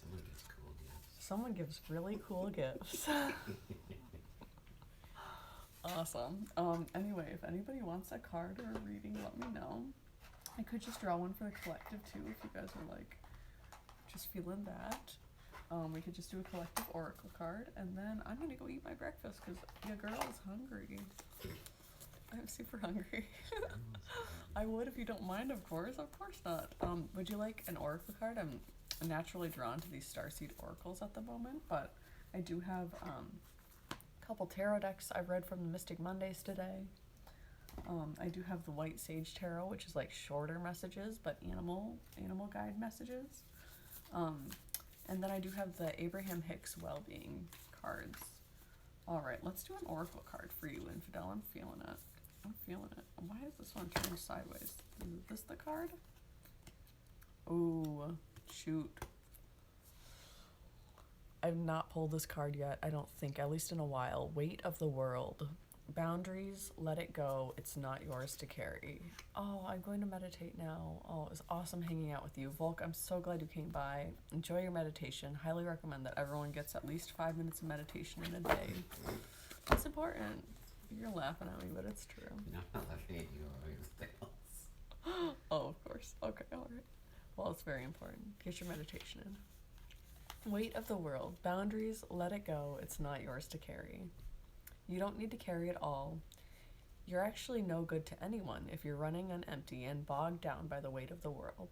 Someone gets cool gifts. Someone gives really cool gifts. Awesome. Anyway, if anybody wants a card or a reading, let me know. I could just draw one for the collective too if you guys are like just feeling that. We could just do a collective oracle card, and then I'm gonna go eat my breakfast because your girl is hungry. I'm super hungry. I would if you don't mind, of course. Of course not. Would you like an oracle card? I'm naturally drawn to these starseed oracles at the moment, but I do have couple tarot decks I've read from the Mystic Mondays today. I do have the White Sage Tarot, which is like shorter messages, but animal guide messages. And then I do have the Abraham Hicks Wellbeing cards. All right, let's do an oracle card for you, Infidel. I'm feeling it. I'm feeling it. Why is this one turned sideways? Is this the card? Ooh, shoot. I've not pulled this card yet, I don't think, at least in a while. Weight of the world. Boundaries, let it go. It's not yours to carry. Oh, I'm going to meditate now. Oh, it was awesome hanging out with you. Volk, I'm so glad you came by. Enjoy your meditation. Highly recommend that everyone gets at least 5 minutes of meditation in a day. It's important. You're laughing at me, but it's true. No, I'm not laughing at you or anything else. Oh, of course. Okay, alright. Well, it's very important. Get your meditation in. Weight of the world. Boundaries, let it go. It's not yours to carry. You don't need to carry it all. You're actually no good to anyone if you're running on empty and bogged down by the weight of the world.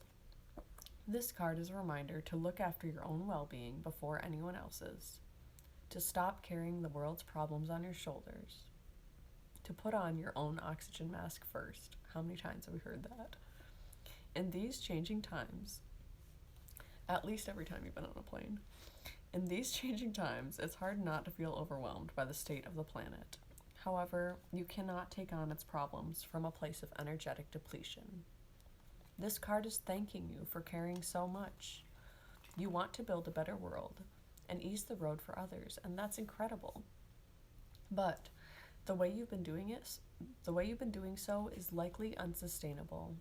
This card is a reminder to look after your own well-being before anyone else's. To stop carrying the world's problems on your shoulders. To put on your own oxygen mask first. How many times have we heard that? In these changing times, at least every time you've been on a plane. In these changing times, it's hard not to feel overwhelmed by the state of the planet. However, you cannot take on its problems from a place of energetic depletion. This card is thanking you for caring so much. You want to build a better world and ease the road for others, and that's incredible. But the way you've been doing so is likely unsustainable.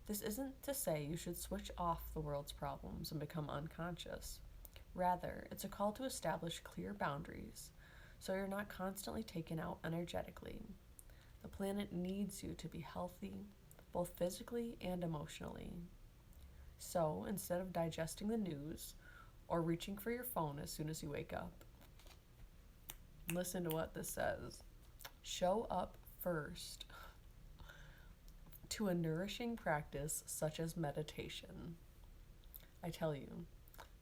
This isn't to say you should switch off the world's problems and become unconscious. Rather, it's a call to establish clear boundaries, so you're not constantly taken out energetically. The planet needs you to be healthy, both physically and emotionally. So instead of digesting the news or reaching for your phone as soon as you wake up, listen to what this says. Show up first to a nourishing practice such as meditation. I tell you,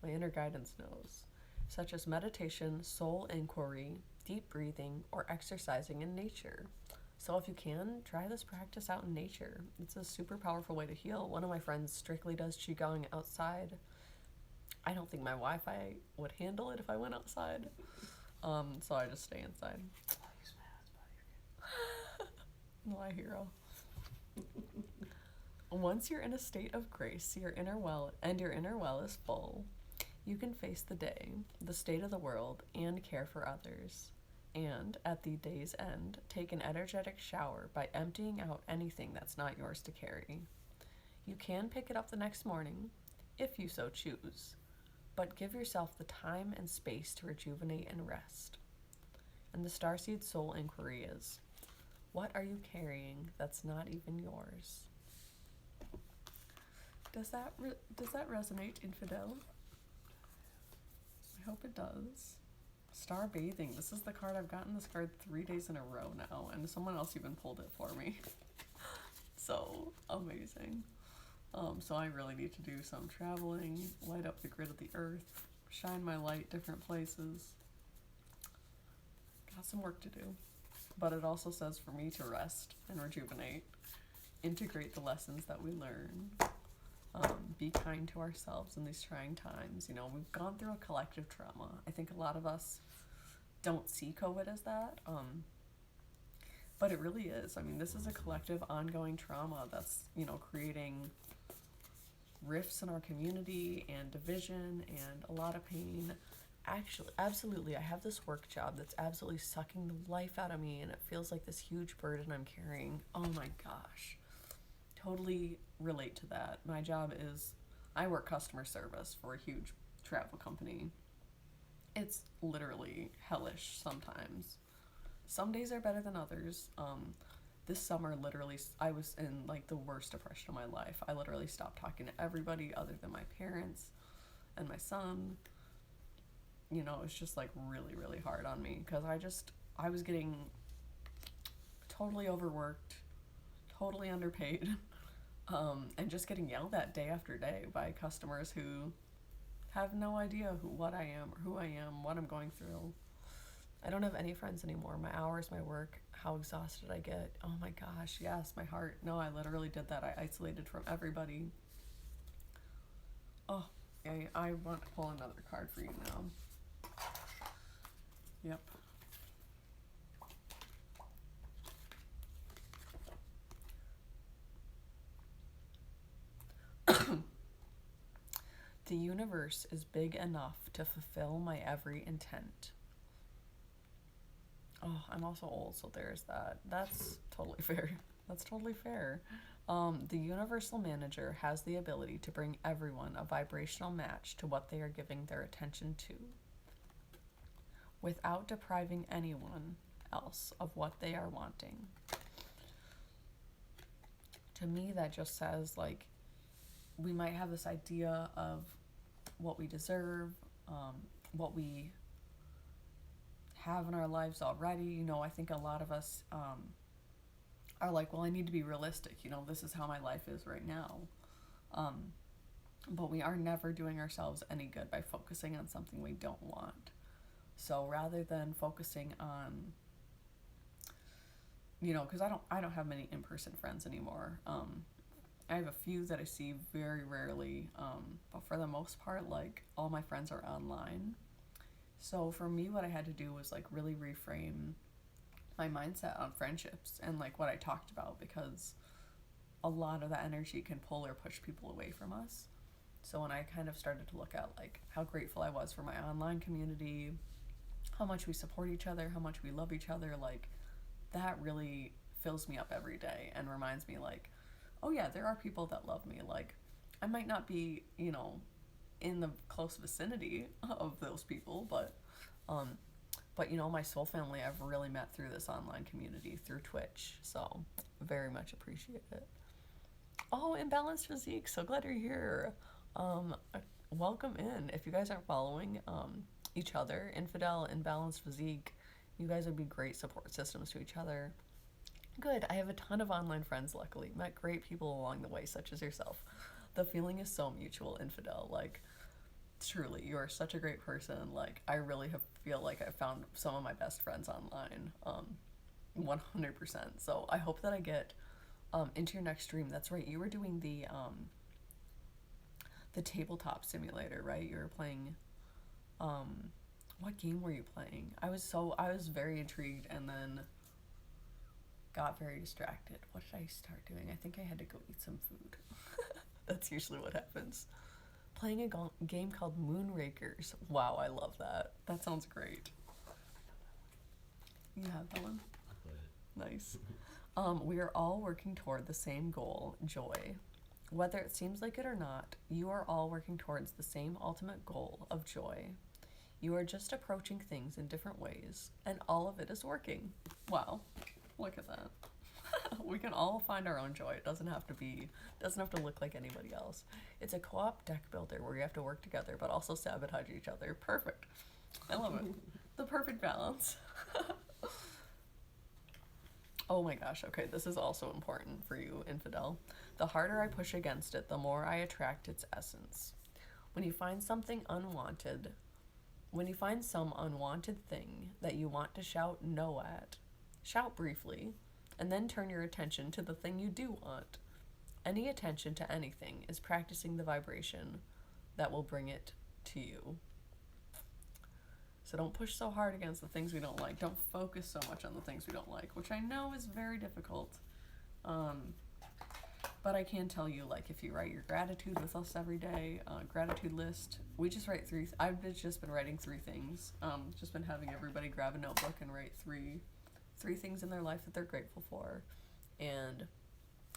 my inner guidance knows, such as meditation, soul inquiry, deep breathing, or exercising in nature. So if you can, try this practice out in nature. It's a super powerful way to heal. One of my friends strictly does qigong outside. I don't think my Wi-Fi would handle it if I went outside. So I just stay inside. My hero. Once you're in a state of grace, your inner well is full, you can face the day, the state of the world, and care for others. And at the day's end, take an energetic shower by emptying out anything that's not yours to carry. You can pick it up the next morning, if you so choose, but give yourself the time and space to rejuvenate and rest. And the Starseed Soul Inquiry is, what are you carrying that's not even yours? Does that resonate, infidel? I hope it does. Star Bathing. This is the card. I've gotten this card 3 days in a row now, and someone else even pulled it for me. So amazing. So I really need to do some traveling, light up the grid of the earth, shine my light different places. Got some work to do. But it also says for me to rest and rejuvenate, integrate the lessons that we learn, be kind to ourselves in these trying times. You know, we've gone through a collective trauma. I think a lot of us don't see COVID as that, but it really is. I mean, this is a collective ongoing trauma that's, you know, creating rifts in our community and division and a lot of pain. Actually, absolutely, I have this work job that's absolutely sucking the life out of me, and it feels like this huge burden I'm carrying. Oh my gosh. Totally relate to that. My job is, I work customer service for a huge travel company. It's literally hellish sometimes. Some days are better than others. This summer, literally, I was in like the worst depression of my life. I literally stopped talking to everybody other than my parents and my son. You know, it's just like really, really hard on me because I was getting totally overworked, totally underpaid, and just getting yelled at day after day by customers who have no idea what I am or who I am, what I'm going through. I don't have any friends anymore. My hours, my work, how exhausted I get. Oh my gosh, yes, my heart. No, I literally did that. I isolated from everybody. Oh, I want to pull another card for you now. Yep. The universe is big enough to fulfill my every intent. Oh, I'm also old, so there's that. That's totally fair. That's totally fair. The universal manager has the ability to bring everyone a vibrational match to what they are giving their attention to, without depriving anyone else of what they are wanting. To me, that just says, like, we might have this idea of what we deserve, what we have in our lives already. You know, I think a lot of us are like, well, I need to be realistic. You know, this is how my life is right now. But we are never doing ourselves any good by focusing on something we don't want. So rather than focusing on, you know, because I don't have many in-person friends anymore. I have a few that I see very rarely, but for the most part, like, all my friends are online. So for me, what I had to do was, like, really reframe my mindset on friendships and, like, what I talked about, because a lot of that energy can pull or push people away from us. So when I kind of started to look at, like, how grateful I was for my online community, how much we support each other, how much we love each other, like, that really fills me up every day and reminds me, like, oh yeah, there are people that love me. Like, I might not be, you know, in the close vicinity of those people, but But you know, my soul family I've really met through this online community, through Twitch. So very much appreciate it. Oh, Imbalanced Physique, so glad you're here. Welcome in. If you guys aren't following each other, Infidel and Balanced Physique, you guys would be great support systems to each other. Good. I have a ton of online friends, luckily. Met great people along the way, such as yourself. The feeling is so mutual, Infidel. Like, truly, you are such a great person. Like, I really feel like I found some of my best friends online. 100%. So I hope that I get into your next stream. That's right. You were doing the tabletop simulator, right? You were playing. What game were you playing? I was very intrigued, and then got very distracted. What did I start doing? I think I had to go eat some food. That's usually what happens. Playing a game called Moonrakers. Wow, I love that. That sounds great. You have that one? Nice. We are all working toward the same goal, joy. Whether it seems like it or not, you are all working towards the same ultimate goal of joy. You are just approaching things in different ways, and all of it is working. Wow, look at that. We can all find our own joy. It doesn't have to look like anybody else. It's a co-op deck builder where you have to work together but also sabotage each other. Perfect. I love it. The perfect balance. Oh my gosh, okay, this is also important for you, Infidel. The harder I push against it, the more I attract its essence. When you find some unwanted thing that you want to shout no at, shout briefly, and then turn your attention to the thing you do want. Any attention to anything is practicing the vibration that will bring it to you. So don't push so hard against the things we don't like. Don't focus so much on the things we don't like, which I know is very difficult. But I can tell you, like, if you write your gratitude with us every day, gratitude list, we just write I've just been writing 3 things. Just been having everybody grab a notebook and write three things in their life that they're grateful for. And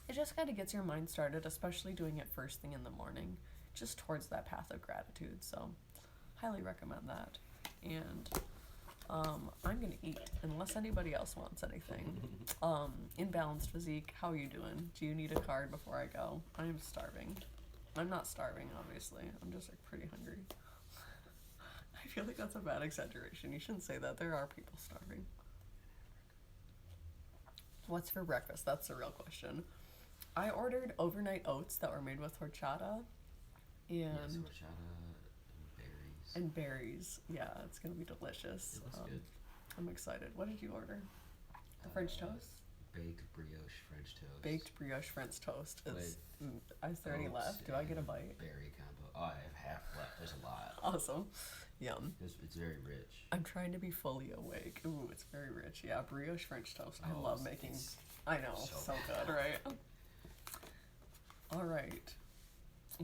it just kind of gets your mind started, especially doing it first thing in the morning, just towards that path of gratitude. So highly recommend that. And I'm gonna eat unless anybody else wants anything. Imbalanced Physique, how are you doing? Do you need a card before I go? I'm starving. I'm not starving, obviously. I'm just like pretty hungry. I feel like that's a bad exaggeration. You shouldn't say that. There are people starving. What's for breakfast? That's the real question. I ordered overnight oats that were made with horchata and berries. Yeah, it's gonna be delicious. It looks good. I'm excited. What did you order? The French toast? Baked brioche French toast. Baked brioche French toast. Is there any left? Do I get a bite? Berry combo. Oh, I have half left. There's a lot. Awesome. Yum. It's very rich. I'm trying to be fully awake. Ooh, it's very rich. Yeah, brioche French toast. I love making. I know, so good, right? All right.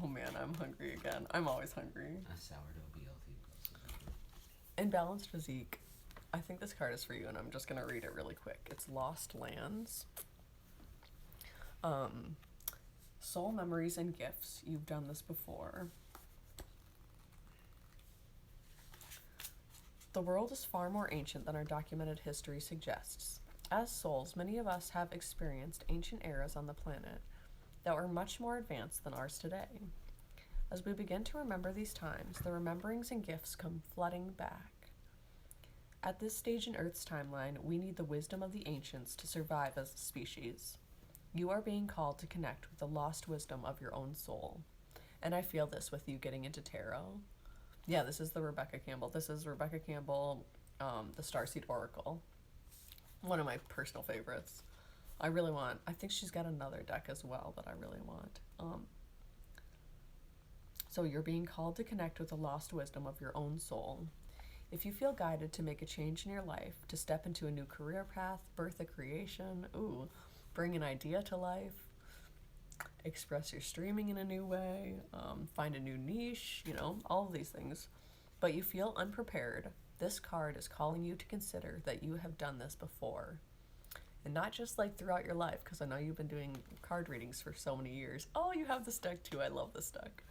Oh man, I'm hungry again. I'm always hungry. A sourdough BLT. Imbalanced Physique. I think this card is for you, and I'm just gonna read it really quick. It's Lost Lands. Soul memories and gifts. You've done this before. The world is far more ancient than our documented history suggests. As souls, many of us have experienced ancient eras on the planet that were much more advanced than ours today. As we begin to remember these times, the rememberings and gifts come flooding back. At this stage in Earth's timeline, we need the wisdom of the ancients to survive as a species. You are being called to connect with the lost wisdom of your own soul. And I feel this with you getting into tarot. Yeah, this is the Rebecca Campbell. This is Rebecca Campbell, the Starseed Oracle. One of my personal favorites. I think she's got another deck as well that I really want. So you're being called to connect with the lost wisdom of your own soul. If you feel guided to make a change in your life, to step into a new career path, birth a creation, bring an idea to life, express your streaming in a new way, find a new niche, all of these things, but you feel unprepared, this card is calling you to consider that you have done this before. And not just like throughout your life, because I know you've been doing card readings for so many years. Oh, you have this deck too. I love this deck.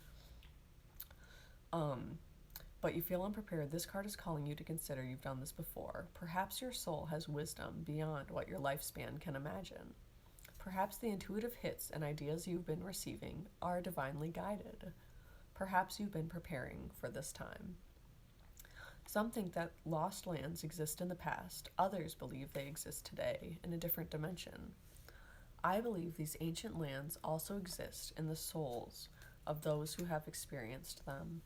but you feel unprepared, this card is calling you to consider you've done this before. Perhaps your soul has wisdom beyond what your lifespan can imagine. Perhaps the intuitive hits and ideas you've been receiving are divinely guided. Perhaps you've been preparing for this time. Some think that lost lands exist in the past. Others believe they exist today in a different dimension. I believe these ancient lands also exist in the souls of those who have experienced them.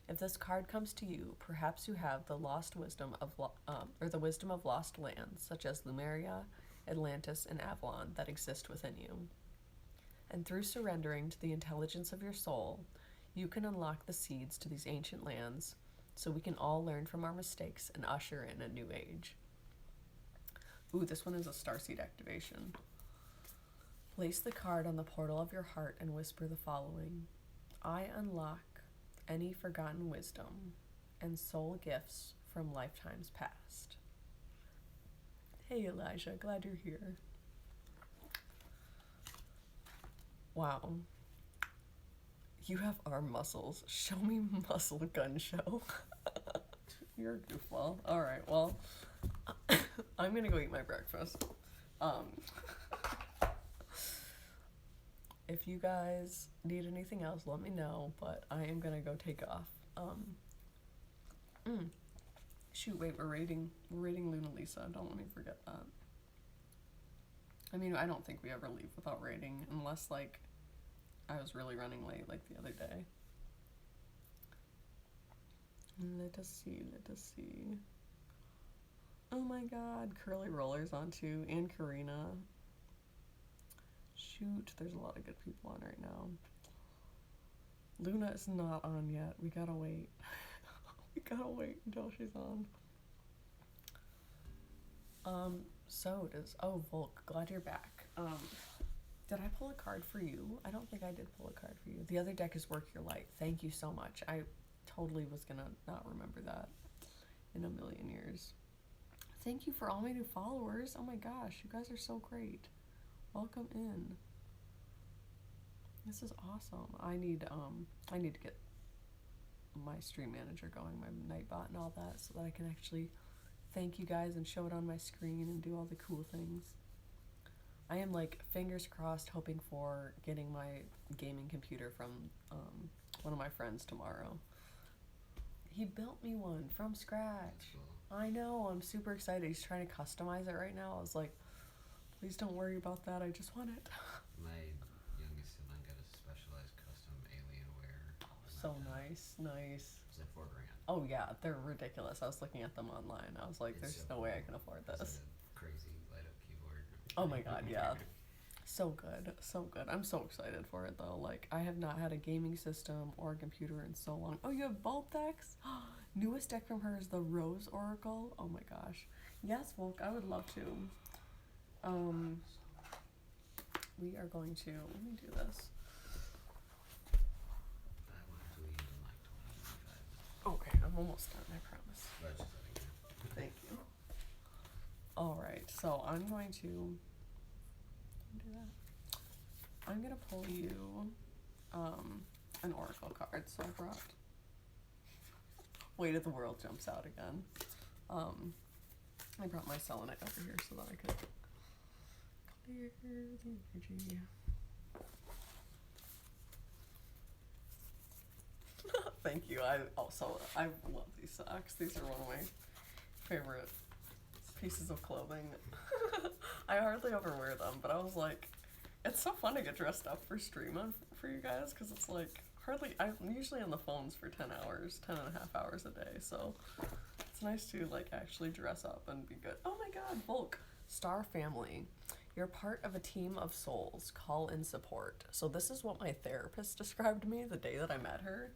If this card comes to you, perhaps you have the lost wisdom of the wisdom of lost lands, such as Lemuria, Atlantis, and Avalon, that exist within you. And through surrendering to the intelligence of your soul, you can unlock the seeds to these ancient lands, so we can all learn from our mistakes and usher in a new age. Ooh, this one is a starseed activation. Place the card on the portal of your heart and whisper the following: I unlock any forgotten wisdom and soul gifts from lifetimes past. Hey Elijah, glad you're here. Wow. You have arm muscles. Show me muscle gun show. You're a goofball. Alright, well, I'm gonna go eat my breakfast. If you guys need anything else, let me know, but I am gonna go take off. Shoot, wait, we're rating Luna Lisa. Don't let me forget that. I mean, I don't think we ever leave without rating, unless, like, I was really running late, like the other day. Let us see. Oh my god, Curly Roller's on too, and Karina. Shoot, there's a lot of good people on right now. Luna is not on yet. We gotta wait. We gotta wait until she's on. So does, oh, Volk, glad you're back. Did I pull a card for you? I don't think I did pull a card for you. The other deck is Work Your Light. Thank you so much. I totally was gonna not remember that in a million years. Thank you for all my new followers. Oh my gosh, you guys are so great. Welcome in. This is awesome. I need to get my stream manager going, my Nightbot and all that, so that I can actually thank you guys and show it on my screen and do all the cool things. I am, like, fingers crossed hoping for getting my gaming computer from one of my friends tomorrow. He built me one from scratch. Cool. I know, I'm super excited. He's trying to customize it right now. I was like, please don't worry about that, I just want it. My youngest sibling got a specialized custom Alienware. So nice. It was like $4,000. Oh yeah, they're ridiculous. I was looking at them online. I was like, It's there's so no way I cool. can afford It's this. like a crazy light up keyboard. Oh my god, yeah. So good, so good. I'm so excited for it though. Like, I have not had a gaming system or a computer in so long. Oh, you have both decks? Newest deck from her is the Rose Oracle. Oh my gosh. Yes, Volk, I would love to. We are going to, let me do this. I will have to leave in like 20, 25 minutes. Okay, I'm almost done, I promise. But just letting you know. Thank you. Alright, so I'm going to do that. I'm gonna pull you an oracle card. So I brought Weight of the World jumps out again. I brought my selenite over here so that I could clear the energy. Thank you. I love these socks. These are one of my favorite pieces of clothing. I hardly ever wear them, but I was like, it's so fun to get dressed up for streaming for you guys, because it's like I'm usually on the phones for 10 and a half hours a day, so it's nice to like actually dress up and be good. Oh my god, Volk. Star Family. You're part of a team of souls. Call in support. So this is what my therapist described to me the day that I met her.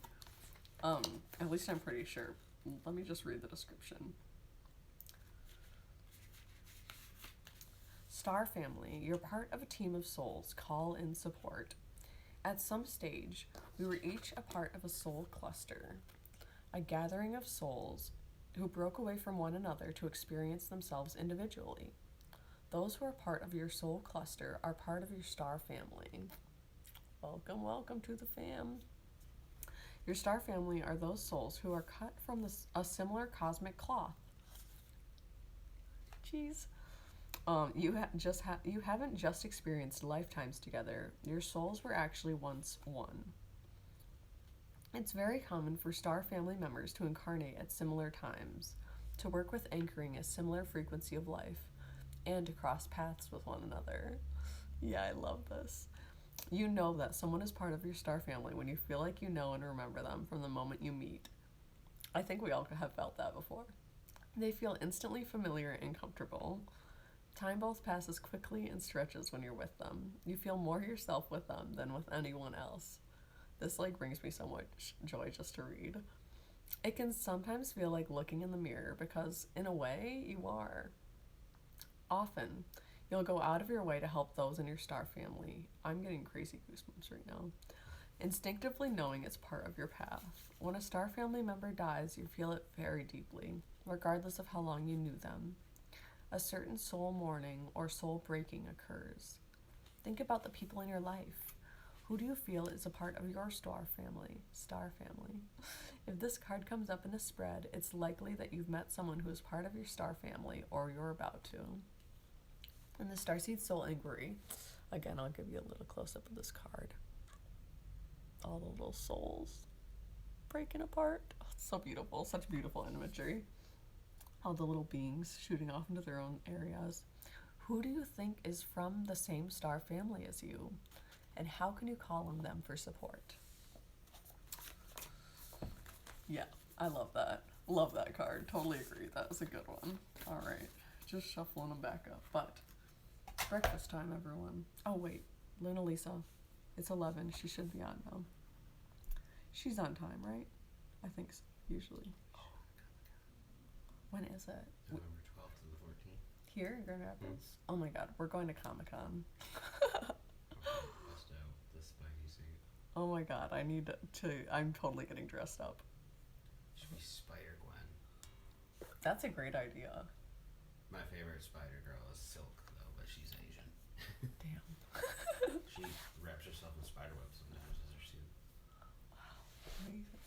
At least I'm pretty sure. Let me just read the description. Star Family, you're part of a team of souls. Call in support. At some stage, we were each a part of a soul cluster, a gathering of souls who broke away from one another to experience themselves individually. Those who are part of your soul cluster are part of your star family. Welcome, welcome to the fam. Your star family are those souls who are cut from a similar cosmic cloth. Jeez. You haven't just experienced lifetimes together. Your souls were actually once one. It's very common for star family members to incarnate at similar times, to work with anchoring a similar frequency of life, and to cross paths with one another. Yeah, I love this. You know that someone is part of your star family when you feel like you know and remember them from the moment you meet. I think we all have felt that before. They feel instantly familiar and comfortable. Time both passes quickly and stretches when you're with them. You feel more yourself with them than with anyone else. This brings me so much joy just to read. It can sometimes feel like looking in the mirror because, in a way, you are. Often, you'll go out of your way to help those in your star family. I'm getting crazy goosebumps right now. Instinctively knowing it's part of your path. When a star family member dies, you feel it very deeply, regardless of how long you knew them. A certain soul mourning or soul breaking occurs. Think about the people in your life. Who do you feel is a part of your star family? If this card comes up in a spread, it's likely that you've met someone who is part of your star family or you're about to. In the Starseed Soul Inquiry, again, I'll give you a little close-up of this card. All the little souls breaking apart. Oh, it's so beautiful. Such beautiful imagery. All the little beings shooting off into their own areas. Who do you think is from the same star family as you? And how can you call on them for support? Yeah, I love that. Love that card. Totally agree. That was a good one. All right, just shuffling them back up. But breakfast time, everyone. Oh, wait. Luna Lisa. It's 11. She should be on now. She's on time, right? I think so, usually. When is it? November 12th to the 14th. Here in Grand Rapids? Oh my god, we're going to Comic-Con. Bust out the spiky suit. Oh my god, I'm totally getting dressed up. Should be Spider-Gwen. That's a great idea. My favorite Spider-Girl is Silk, though, but she's Asian. Damn. She wraps herself in spiderwebs sometimes as her suit. Amazing.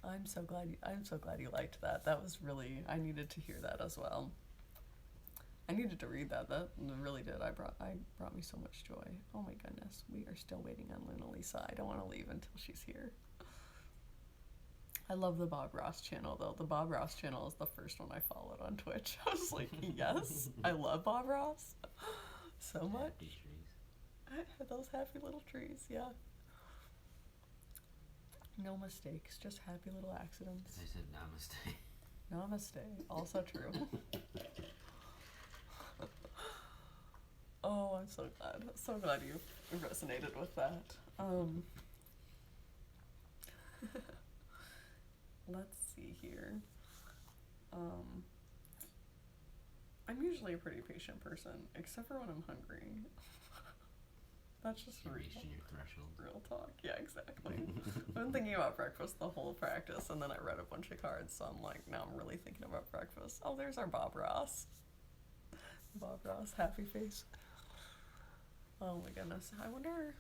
I'm so glad you liked that. That was really, I needed to hear that as well. I needed to read that. That really did. I brought me so much joy. Oh my goodness. We are still waiting on Luna Lisa. I don't want to leave until she's here. I love the Bob Ross channel though. The Bob Ross channel is the first one I followed on Twitch. I was like, yes, I love Bob Ross so much. Happy trees. Those happy little trees, yeah. No mistakes, just happy little accidents. I said namaste. Namaste, also true. Oh, I'm so glad. So glad you resonated with that. Let's see here. I'm usually a pretty patient person, except for when I'm hungry. That's just You're real. reaching your threshold. Real talk. Yeah, exactly. I've been thinking about breakfast the whole practice, and then I read a bunch of cards, so I'm like, now I'm really thinking about breakfast. Oh, there's our Bob Ross. Bob Ross, happy face. Oh my goodness. I wonder